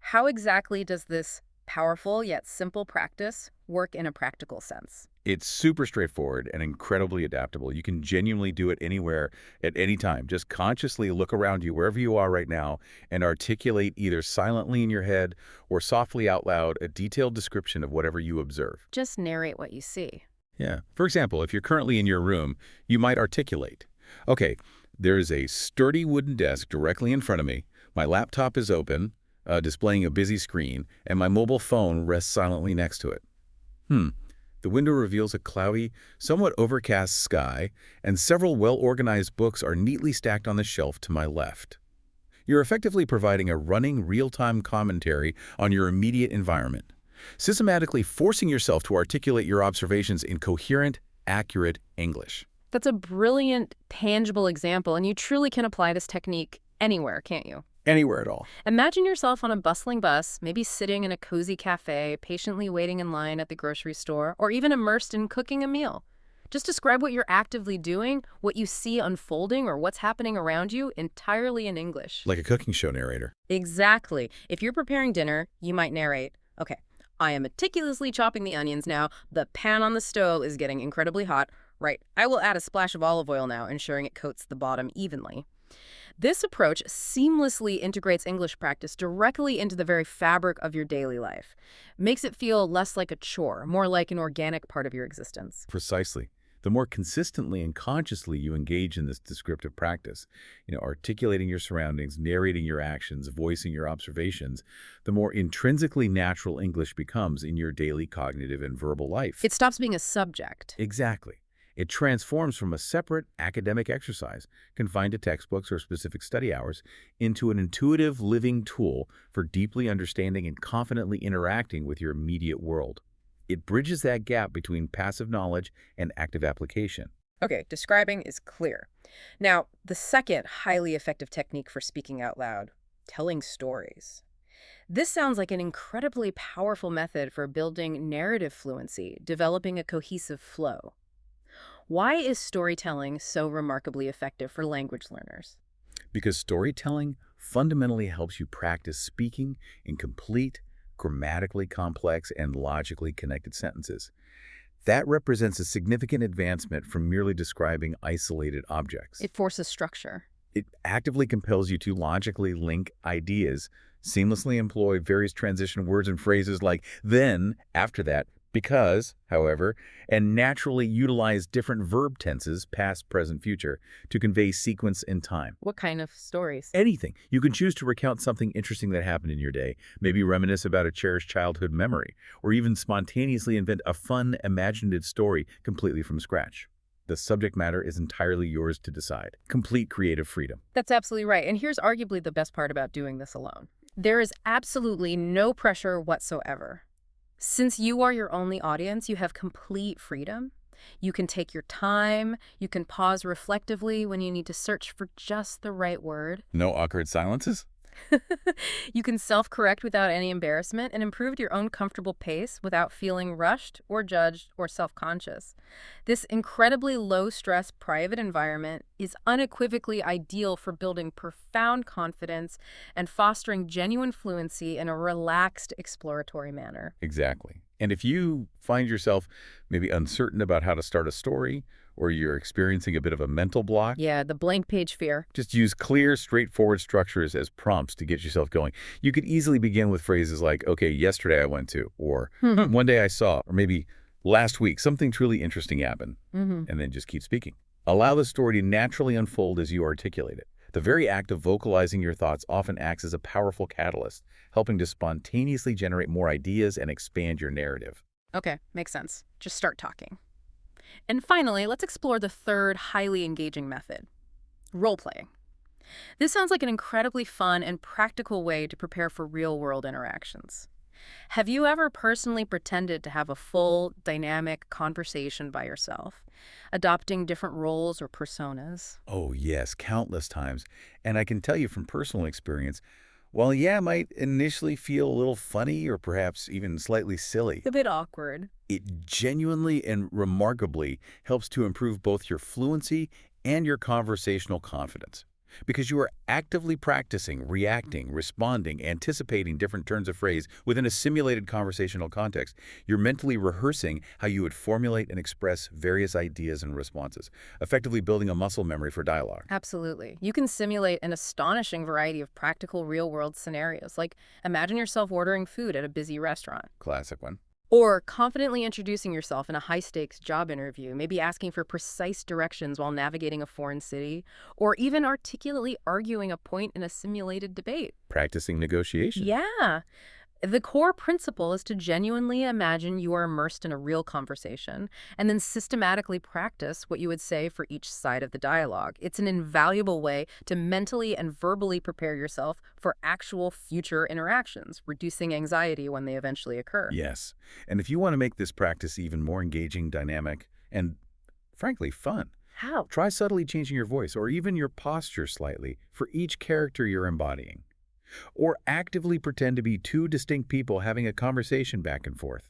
How exactly does this powerful yet simple practice work in a practical sense? It's super straightforward and incredibly adaptable. You can genuinely do it anywhere at any time. Just consciously look around you wherever you are right now and articulate either silently in your head or softly out loud a detailed description of whatever you observe. Just narrate what you see. Yeah. For example, if you're currently in your room, you might articulate, okay, there is a sturdy wooden desk directly in front of me. My laptop is open, displaying a busy screen, and my mobile phone rests silently next to it. The window reveals a cloudy, somewhat overcast sky, and several well-organized books are neatly stacked on the shelf to my left. You're effectively providing a running, real-time commentary on your immediate environment, systematically forcing yourself to articulate your observations in coherent, accurate English. That's a brilliant, tangible example, and you truly can apply this technique anywhere, can't you? Anywhere at all. Imagine yourself on a bustling bus, maybe sitting in a cozy cafe, patiently waiting in line at the grocery store, or even immersed in cooking a meal. Just describe what you're actively doing, what you see unfolding, or what's happening around you entirely in English. Like a cooking show narrator. Exactly. If you're preparing dinner, you might narrate, okay, I am meticulously chopping the onions now. The pan on the stove is getting incredibly hot. Right. I will add a splash of olive oil now, ensuring it coats the bottom evenly. This approach seamlessly integrates English practice directly into the very fabric of your daily life. Makes it feel less like a chore, more like an organic part of your existence. Precisely. The more consistently and consciously you engage in this descriptive practice, articulating your surroundings, narrating your actions, voicing your observations, the more intrinsically natural English becomes in your daily cognitive and verbal life. It stops being a subject. Exactly. It transforms from a separate academic exercise, confined to textbooks or specific study hours, into an intuitive living tool for deeply understanding and confidently interacting with your immediate world. It bridges that gap between passive knowledge and active application. Okay, describing is clear. Now, the second highly effective technique for speaking out loud, telling stories. This sounds like an incredibly powerful method for building narrative fluency, developing a cohesive flow. Why is storytelling so remarkably effective for language learners? Because storytelling fundamentally helps you practice speaking in complete, grammatically complex, and logically connected sentences. That represents a significant advancement from merely describing isolated objects. It forces structure. It actively compels you to logically link ideas, seamlessly employ various transition words and phrases like then, after that, because, however, and naturally utilize different verb tenses, past, present, future, to convey sequence and time. What kind of stories? Anything. You can choose to recount something interesting that happened in your day, maybe reminisce about a cherished childhood memory, or even spontaneously invent a fun, imaginative story completely from scratch. The subject matter is entirely yours to decide. Complete creative freedom. That's absolutely right. And here's arguably the best part about doing this alone. There is absolutely no pressure whatsoever. Since you are your only audience, you have complete freedom. You can take your time. You can pause reflectively when you need to search for just the right word. No awkward silences? You can self-correct without any embarrassment and improve at your own comfortable pace without feeling rushed or judged or self-conscious. This incredibly low-stress private environment is unequivocally ideal for building profound confidence and fostering genuine fluency in a relaxed, exploratory manner. Exactly. And if you find yourself maybe uncertain about how to start a story, or you're experiencing a bit of a mental block, Yeah, the blank page fear. just use clear, straightforward structures as prompts to get yourself going. You could easily begin with phrases like, okay, yesterday I went to, or one day I saw, or maybe last week something truly interesting happened, and then just keep speaking. Allow the story to naturally unfold as you articulate it. The very act of vocalizing your thoughts often acts as a powerful catalyst, helping to spontaneously generate more ideas and expand your narrative. Okay, makes sense. Just start talking. And finally, let's explore the third highly engaging method, role-playing. This sounds like an incredibly fun and practical way to prepare for real-world interactions. Have you ever personally pretended to have a full, dynamic conversation by yourself, adopting different roles or personas? Oh, yes, countless times. And I can tell you from personal experience, while yeah, it might initially feel a little funny or perhaps even slightly silly, A bit awkward. it genuinely and remarkably helps to improve both your fluency and your conversational confidence. Because you are actively practicing, reacting, responding, anticipating different turns of phrase within a simulated conversational context. You're mentally rehearsing how you would formulate and express various ideas and responses, effectively building a muscle memory for dialogue. Absolutely. You can simulate an astonishing variety of practical real-world scenarios, like imagine yourself ordering food at a busy restaurant. Classic one. Or confidently introducing yourself in a high-stakes job interview, maybe asking for precise directions while navigating a foreign city, or even articulately arguing a point in a simulated debate. Practicing negotiation. Yeah. The core principle is to genuinely imagine you are immersed in a real conversation and then systematically practice what you would say for each side of the dialogue. It's an invaluable way to mentally and verbally prepare yourself for actual future interactions, reducing anxiety when they eventually occur. Yes. And if you want to make this practice even more engaging, dynamic, and frankly fun, How? try subtly changing your voice or even your posture slightly for each character you're embodying. Or actively pretend to be two distinct people having a conversation back and forth.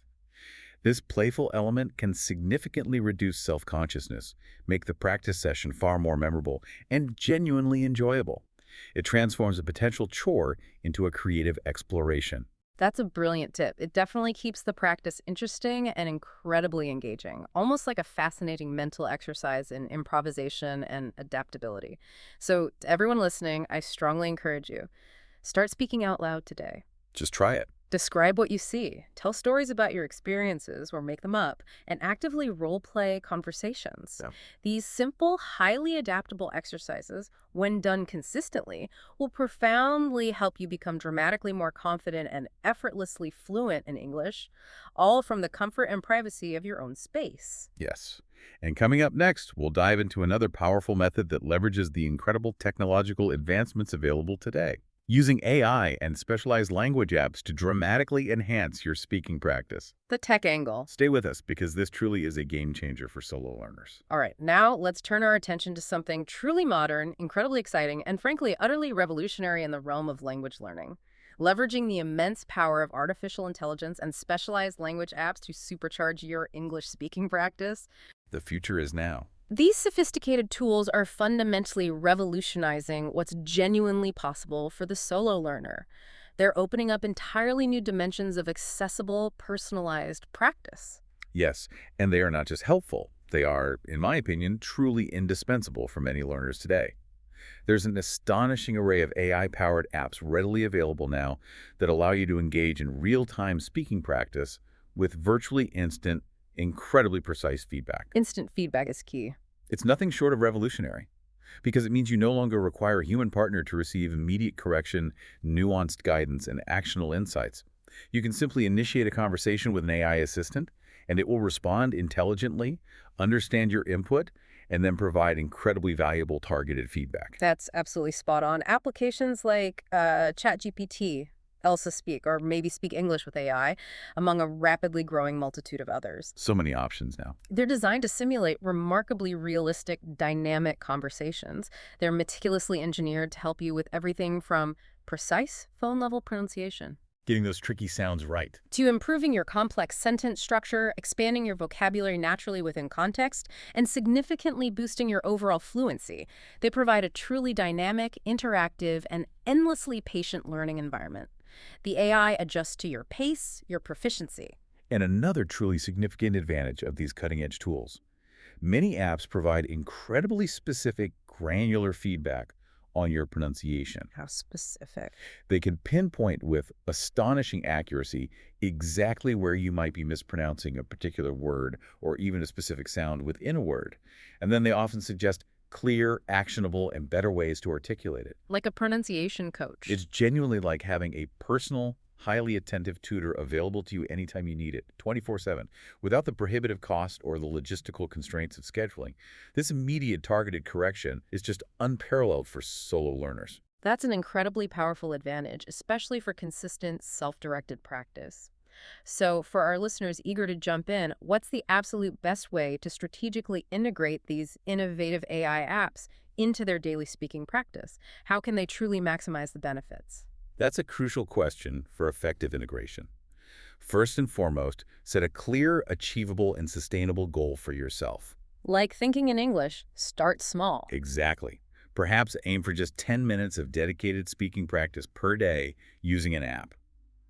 This playful element can significantly reduce self-consciousness, make the practice session far more memorable, and genuinely enjoyable. It transforms a potential chore into a creative exploration. That's a brilliant tip. It definitely keeps the practice interesting and incredibly engaging, almost like a fascinating mental exercise in improvisation and adaptability. So, to everyone listening, I strongly encourage you, start speaking out loud today. Just try it. Describe what you see, tell stories about your experiences or make them up, and actively role-play conversations. Yeah. These simple, highly adaptable exercises, when done consistently, will profoundly help you become dramatically more confident and effortlessly fluent in English, all from the comfort and privacy of your own space. Yes. And coming up next, we'll dive into another powerful method that leverages the incredible technological advancements available today, using AI and specialized language apps to dramatically enhance your speaking practice. The tech angle. Stay with us because this truly is a game changer for solo learners. All right, now let's turn our attention to something truly modern, incredibly exciting, and frankly, utterly revolutionary in the realm of language learning. Leveraging the immense power of artificial intelligence and specialized language apps to supercharge your English speaking practice. The future is now. These sophisticated tools are fundamentally revolutionizing what's genuinely possible for the solo learner. They're opening up entirely new dimensions of accessible, personalized practice. Yes, and they are not just helpful. They are, in my opinion, truly indispensable for many learners today. There's an astonishing array of AI-powered apps readily available now that allow you to engage in real-time speaking practice with virtually instant, incredibly precise feedback. Instant feedback is key. It's nothing short of revolutionary because it means you no longer require a human partner to receive immediate correction, nuanced guidance, and actionable insights. You can simply initiate a conversation with an AI assistant, and it will respond intelligently, understand your input, and then provide incredibly valuable targeted feedback. That's absolutely spot on. Applications like ChatGPT, Elsa Speak, or maybe Speak English with AI, among a rapidly growing multitude of others. So many options now. They're designed to simulate remarkably realistic, dynamic conversations. They're meticulously engineered to help you with everything from precise phone-level pronunciation Getting those tricky sounds right. to improving your complex sentence structure, expanding your vocabulary naturally within context, and significantly boosting your overall fluency. They provide a truly dynamic, interactive, and endlessly patient learning environment. The AI adjusts to your pace, your proficiency. And another truly significant advantage of these cutting-edge tools. Many apps provide incredibly specific, granular feedback on your pronunciation. How specific. They can pinpoint with astonishing accuracy exactly where you might be mispronouncing a particular word or even a specific sound within a word. And then they often suggest clear, actionable, and better ways to articulate it. Like a pronunciation coach. It's genuinely like having a personal, highly attentive tutor available to you anytime you need it, 24/7, without the prohibitive cost or the logistical constraints of scheduling. This immediate targeted correction is just unparalleled for solo learners. That's an incredibly powerful advantage, especially for consistent, self-directed practice. So, for our listeners eager to jump in, what's the absolute best way to strategically integrate these innovative AI apps into their daily speaking practice? How can they truly maximize the benefits? That's a crucial question for effective integration. First and foremost, set a clear, achievable, and sustainable goal for yourself. Like thinking in English, start small. Exactly. Perhaps aim for just 10 minutes of dedicated speaking practice per day using an app.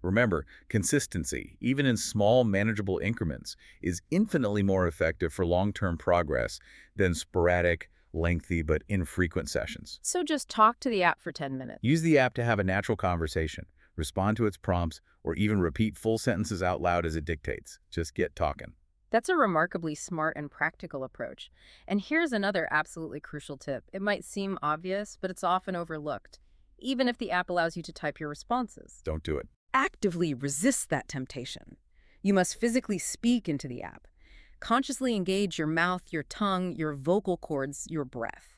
Remember, consistency, even in small, manageable increments, is infinitely more effective for long-term progress than sporadic, lengthy, but infrequent sessions. So just talk to the app for 10 minutes. Use the app to have a natural conversation, respond to its prompts, or even repeat full sentences out loud as it dictates. Just get talking. That's a remarkably smart and practical approach. And here's another absolutely crucial tip. It might seem obvious, but it's often overlooked, even if the app allows you to type your responses. Don't do it. Actively resist that temptation. You must physically speak into the app. Consciously engage your mouth, your tongue, your vocal cords, your breath.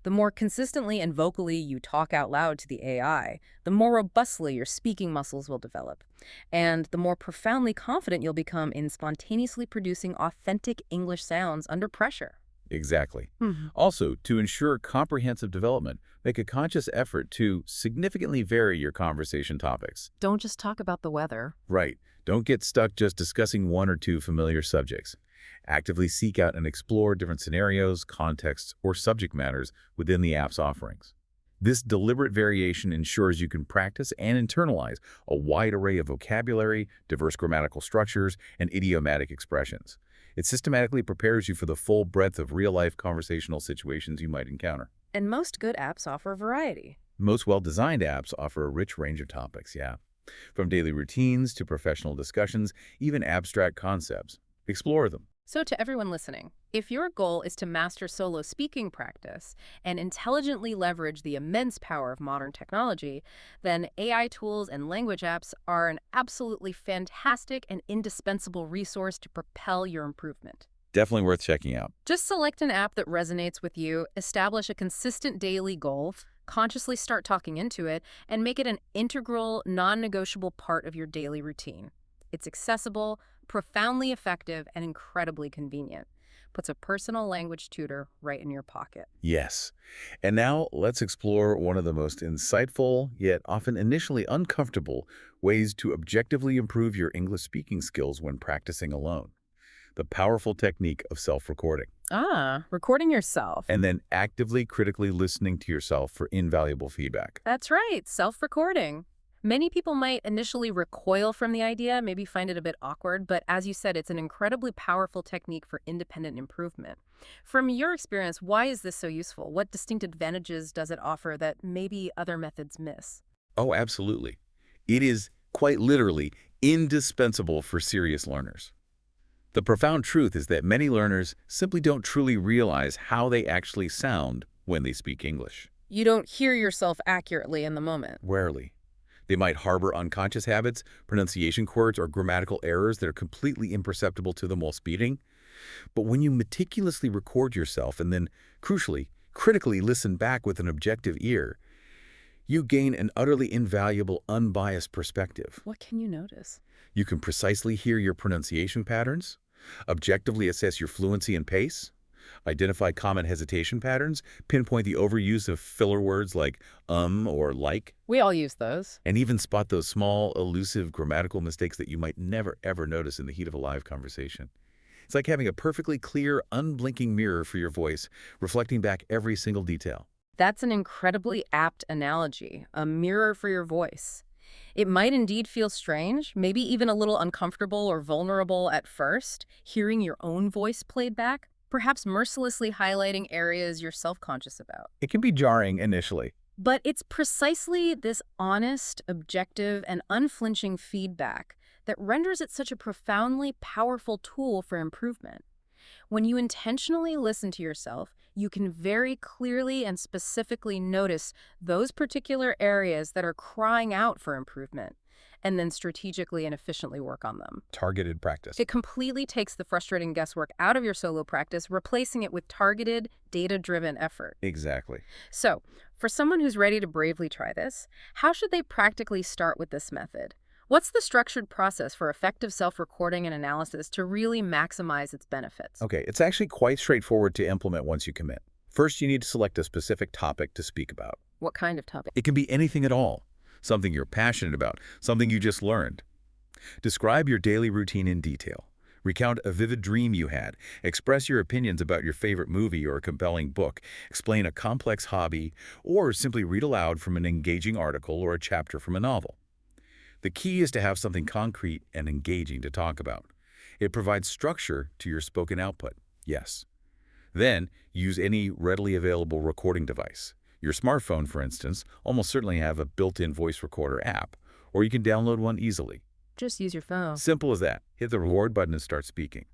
The more consistently and vocally you talk out loud to the AI, the more robustly your speaking muscles will develop, and the more profoundly confident you'll become in spontaneously producing authentic English sounds under pressure. Exactly. Also, to ensure comprehensive development, make a conscious effort to significantly vary your conversation topics. Don't just talk about the weather. Right. Don't get stuck just discussing one or two familiar subjects. Actively seek out and explore different scenarios, contexts, or subject matters within the app's offerings. This deliberate variation ensures you can practice and internalize a wide array of vocabulary, diverse grammatical structures, and idiomatic expressions. It systematically prepares you for the full breadth of real-life conversational situations you might encounter. And most good apps offer variety. Most well-designed apps offer a rich range of topics, from daily routines to professional discussions, even abstract concepts. Explore them. So to everyone listening, if your goal is to master solo speaking practice and intelligently leverage the immense power of modern technology, then AI tools and language apps are an absolutely fantastic and indispensable resource to propel your improvement. Definitely worth checking out. Just select an app that resonates with you, establish a consistent daily goal, consciously start talking into it, and make it an integral, non-negotiable part of your daily routine. It's accessible, profoundly effective, and incredibly convenient. Puts a personal language tutor right in your pocket. Yes. And now let's explore one of the most insightful, yet often initially uncomfortable, ways to objectively improve your English speaking skills when practicing alone. The powerful technique of self-recording. Recording yourself. And then actively, critically listening to yourself for invaluable feedback. That's right, self-recording. Many people might initially recoil from the idea, maybe find it a bit awkward, but as you said, it's an incredibly powerful technique for independent improvement. From your experience, why is this so useful? What distinct advantages does it offer that maybe other methods miss? Oh, absolutely. It is quite literally indispensable for serious learners. The profound truth is that many learners simply don't truly realize how they actually sound when they speak English. You don't hear yourself accurately in the moment. Rarely. They might harbor unconscious habits, pronunciation quirks, or grammatical errors that are completely imperceptible to them while speaking. But when you meticulously record yourself and then, crucially, critically listen back with an objective ear, you gain an utterly invaluable, unbiased perspective. What can you notice? You can precisely hear your pronunciation patterns, objectively assess your fluency and pace, identify common hesitation patterns, pinpoint the overuse of filler words like or like, We all use those. and even spot those small, elusive grammatical mistakes that you might never, ever notice in the heat of a live conversation. It's like having a perfectly clear, unblinking mirror for your voice, reflecting back every single detail. That's an incredibly apt analogy, a mirror for your voice. It might indeed feel strange, maybe even a little uncomfortable or vulnerable at first, hearing your own voice played back, perhaps mercilessly highlighting areas you're self-conscious about. It can be jarring initially. But it's precisely this honest, objective, and unflinching feedback that renders it such a profoundly powerful tool for improvement. When you intentionally listen to yourself, you can very clearly and specifically notice those particular areas that are crying out for improvement, and then strategically and efficiently work on them. Targeted practice. It completely takes the frustrating guesswork out of your solo practice, replacing it with targeted, data-driven effort. Exactly. So, for someone who's ready to bravely try this, how should they practically start with this method? What's the structured process for effective self-recording and analysis to really maximize its benefits? Okay, it's actually quite straightforward to implement once you commit. First, you need to select a specific topic to speak about. What kind of topic? It can be anything at all. Something you're passionate about, something you just learned. Describe your daily routine in detail. Recount a vivid dream you had. Express your opinions about your favorite movie or a compelling book. Explain a complex hobby, or simply read aloud from an engaging article or a chapter from a novel. The key is to have something concrete and engaging to talk about. It provides structure to your spoken output, yes. Then, use any readily available recording device. Your smartphone, for instance, almost certainly have a built-in voice recorder app, or you can download one easily. Just use your phone. Simple as that. Hit the record button and start speaking.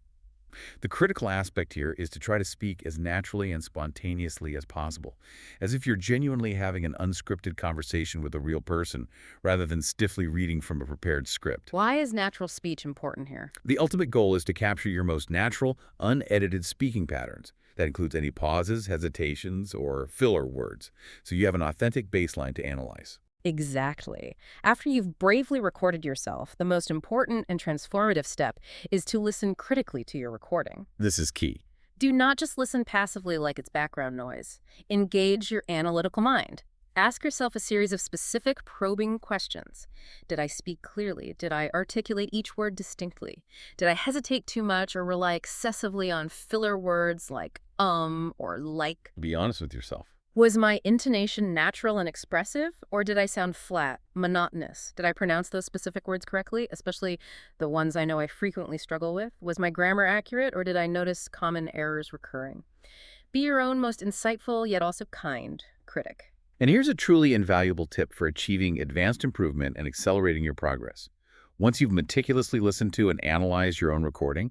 The critical aspect here is to try to speak as naturally and spontaneously as possible, as if you're genuinely having an unscripted conversation with a real person, rather than stiffly reading from a prepared script. Why is natural speech important here? The ultimate goal is to capture your most natural, unedited speaking patterns. That includes any pauses, hesitations, or filler words, so you have an authentic baseline to analyze. Exactly. After you've bravely recorded yourself, the most important and transformative step is to listen critically to your recording. This is key. Do not just listen passively like it's background noise. Engage your analytical mind. Ask yourself a series of specific, probing questions. Did I speak clearly? Did I articulate each word distinctly? Did I hesitate too much or rely excessively on filler words like or like? Be honest with yourself. Was my intonation natural and expressive, or did I sound flat, monotonous? Did I pronounce those specific words correctly, especially the ones I know I frequently struggle with? Was my grammar accurate, or did I notice common errors recurring? Be your own most insightful, yet also kind, critic. And here's a truly invaluable tip for achieving advanced improvement and accelerating your progress. Once you've meticulously listened to and analyzed your own recording,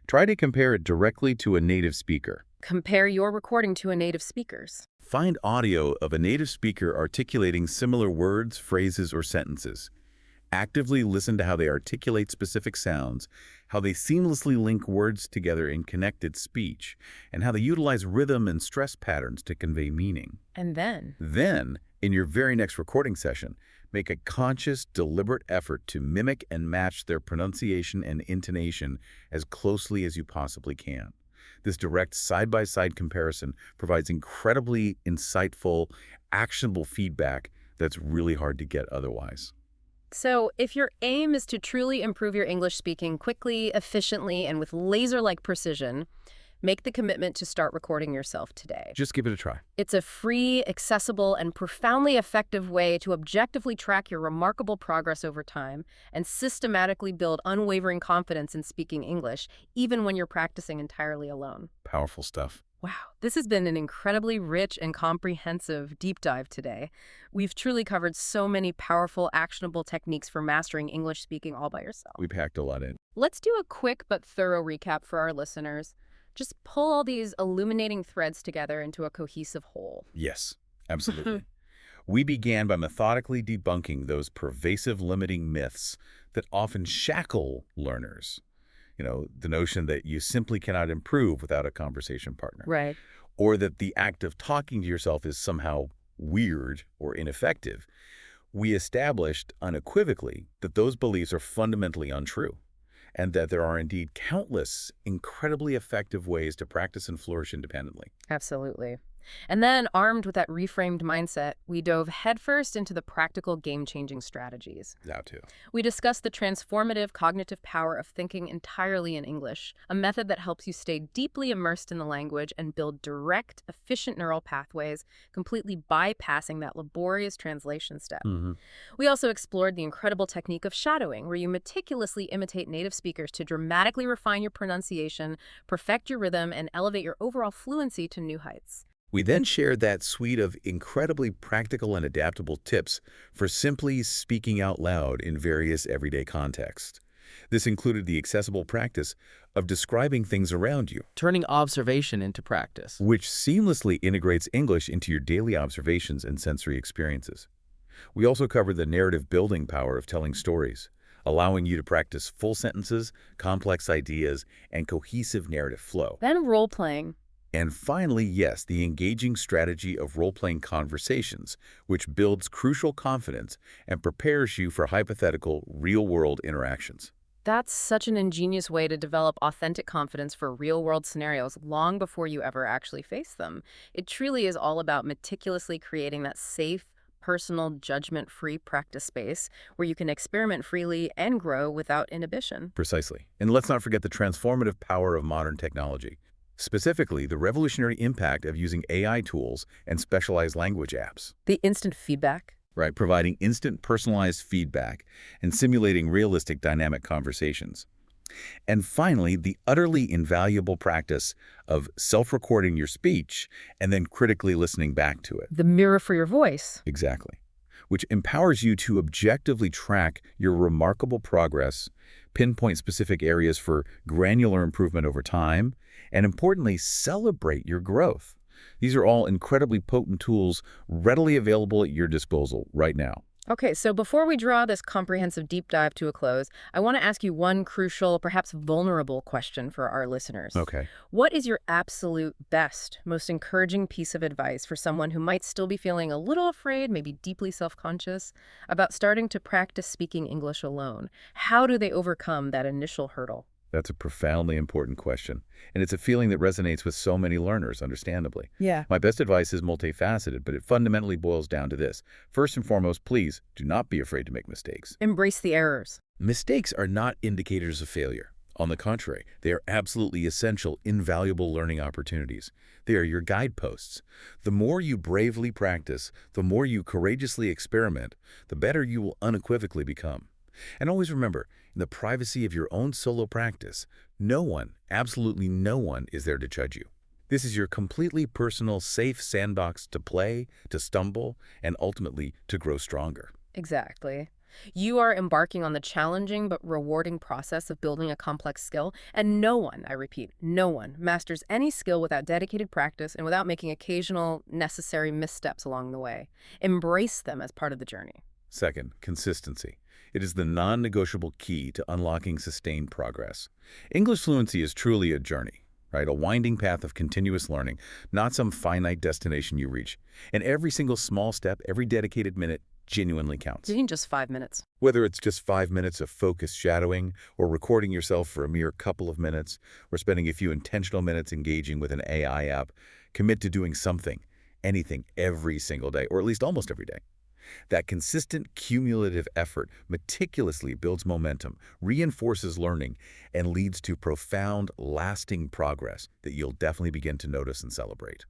try to compare it directly to a native speaker. Compare your recording to a native speaker's. Find audio of a native speaker articulating similar words, phrases, or sentences. Actively listen to how they articulate specific sounds, how they seamlessly link words together in connected speech, and how they utilize rhythm and stress patterns to convey meaning. And then? Then, in your very next recording session, make a conscious, deliberate effort to mimic and match their pronunciation and intonation as closely as you possibly can. This direct side-by-side comparison provides incredibly insightful, actionable feedback that's really hard to get otherwise. So, if your aim is to truly improve your English speaking quickly, efficiently, and with laser-like precision, make the commitment to start recording yourself today. Just give it a try. It's a free, accessible, and profoundly effective way to objectively track your remarkable progress over time and systematically build unwavering confidence in speaking English, even when you're practicing entirely alone. Powerful stuff. Wow, this has been an incredibly rich and comprehensive deep dive today. We've truly covered so many powerful, actionable techniques for mastering English speaking all by yourself. We packed a lot in. Let's do a quick but thorough recap for our listeners. Just pull all these illuminating threads together into a cohesive whole. Yes, absolutely. We began by methodically debunking those pervasive limiting myths that often shackle learners. The notion that you simply cannot improve without a conversation partner, Right. or that the act of talking to yourself is somehow weird or ineffective. We established unequivocally that those beliefs are fundamentally untrue, and that there are indeed countless incredibly effective ways to practice and flourish independently. Absolutely. And then, armed with that reframed mindset, we dove headfirst into the practical game-changing strategies. Now, too. We discussed the transformative cognitive power of thinking entirely in English, a method that helps you stay deeply immersed in the language and build direct, efficient neural pathways, completely bypassing that laborious translation step. We also explored the incredible technique of shadowing, where you meticulously imitate native speakers to dramatically refine your pronunciation, perfect your rhythm, and elevate your overall fluency to new heights. We then shared that suite of incredibly practical and adaptable tips for simply speaking out loud in various everyday contexts. This included the accessible practice of describing things around you, Turning observation into practice. which seamlessly integrates English into your daily observations and sensory experiences. We also covered the narrative building power of telling stories, allowing you to practice full sentences, complex ideas, and cohesive narrative flow. Then role-playing. And finally, yes, the engaging strategy of role-playing conversations, which builds crucial confidence and prepares you for hypothetical, real-world interactions. That's such an ingenious way to develop authentic confidence for real-world scenarios long before you ever actually face them. It truly is all about meticulously creating that safe, personal, judgment-free practice space where you can experiment freely and grow without inhibition. Precisely. And let's not forget the transformative power of modern technology, specifically the revolutionary impact of using AI tools and specialized language apps. The instant feedback. Right, providing instant personalized feedback and simulating realistic dynamic conversations. And finally, the utterly invaluable practice of self-recording your speech and then critically listening back to it. The mirror for your voice. Exactly. Which empowers you to objectively track your remarkable progress, pinpoint specific areas for granular improvement over time, and importantly, celebrate your growth. These are all incredibly potent tools readily available at your disposal right now. Okay, so before we draw this comprehensive deep dive to a close, I want to ask you one crucial, perhaps vulnerable question for our listeners. Okay. What is your absolute best, most encouraging piece of advice for someone who might still be feeling a little afraid, maybe deeply self-conscious, about starting to practice speaking English alone? How do they overcome that initial hurdle? That's a profoundly important question, and it's a feeling that resonates with so many learners, understandably. Yeah. My best advice is multifaceted, but it fundamentally boils down to this. First and foremost, please do not be afraid to make mistakes. Embrace the errors. Mistakes are not indicators of failure. On the contrary, they are absolutely essential, invaluable learning opportunities. They are your guideposts. The more you bravely practice, the more you courageously experiment, the better you will unequivocally become. And always remember, in the privacy of your own solo practice, no one, absolutely no one, is there to judge you. This is your completely personal, safe sandbox to play, to stumble, and ultimately to grow stronger. Exactly. You are embarking on the challenging but rewarding process of building a complex skill, and no one, I repeat, no one masters any skill without dedicated practice and without making occasional, necessary missteps along the way. Embrace them as part of the journey. Second, consistency. It is the non-negotiable key to unlocking sustained progress. English fluency is truly a journey, right? A winding path of continuous learning, not some finite destination you reach. And every single small step, every dedicated minute genuinely counts. Even just 5 minutes. Whether it's just 5 minutes of focused shadowing, or recording yourself for a mere couple of minutes, or spending a few intentional minutes engaging with an AI app, commit to doing something, anything, every single day, or at least almost every day. That consistent cumulative effort meticulously builds momentum, reinforces learning, and leads to profound, lasting progress that you'll definitely begin to notice and celebrate.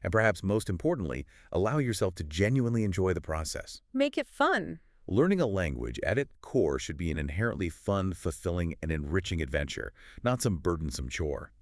And perhaps most importantly, allow yourself to genuinely enjoy the process. Make it fun. Learning a language at its core should be an inherently fun, fulfilling, and enriching adventure, not some burdensome chore.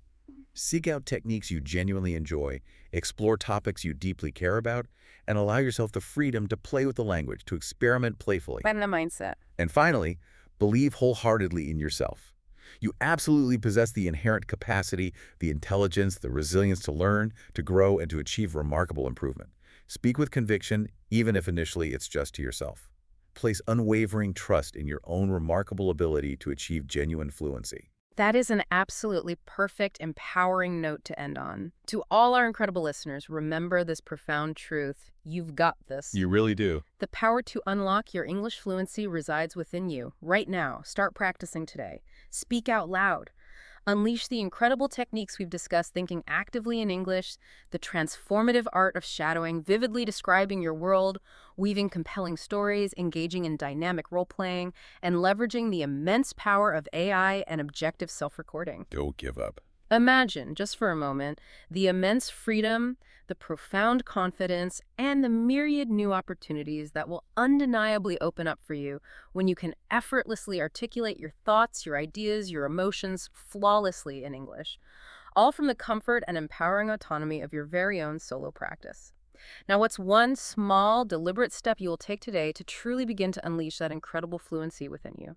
Seek out techniques you genuinely enjoy, explore topics you deeply care about, and allow yourself the freedom to play with the language, to experiment playfully. And the mindset. And finally, believe wholeheartedly in yourself. You absolutely possess the inherent capacity, the intelligence, the resilience to learn, to grow, and to achieve remarkable improvement. Speak with conviction, even if initially it's just to yourself. Place unwavering trust in your own remarkable ability to achieve genuine fluency. That is an absolutely perfect, empowering note to end on. To all our incredible listeners, remember this profound truth. You've got this. You really do. The power to unlock your English fluency resides within you. Right now, start practicing today. Speak out loud. Unleash the incredible techniques we've discussed, thinking actively in English, the transformative art of shadowing, vividly describing your world, weaving compelling stories, engaging in dynamic role-playing, and leveraging the immense power of AI and objective self-recording. Don't give up. Imagine, just for a moment, the immense freedom, the profound confidence, and the myriad new opportunities that will undeniably open up for you when you can effortlessly articulate your thoughts, your ideas, your emotions flawlessly in English, all from the comfort and empowering autonomy of your very own solo practice. Now, what's one small, deliberate step you will take today to truly begin to unleash that incredible fluency within you?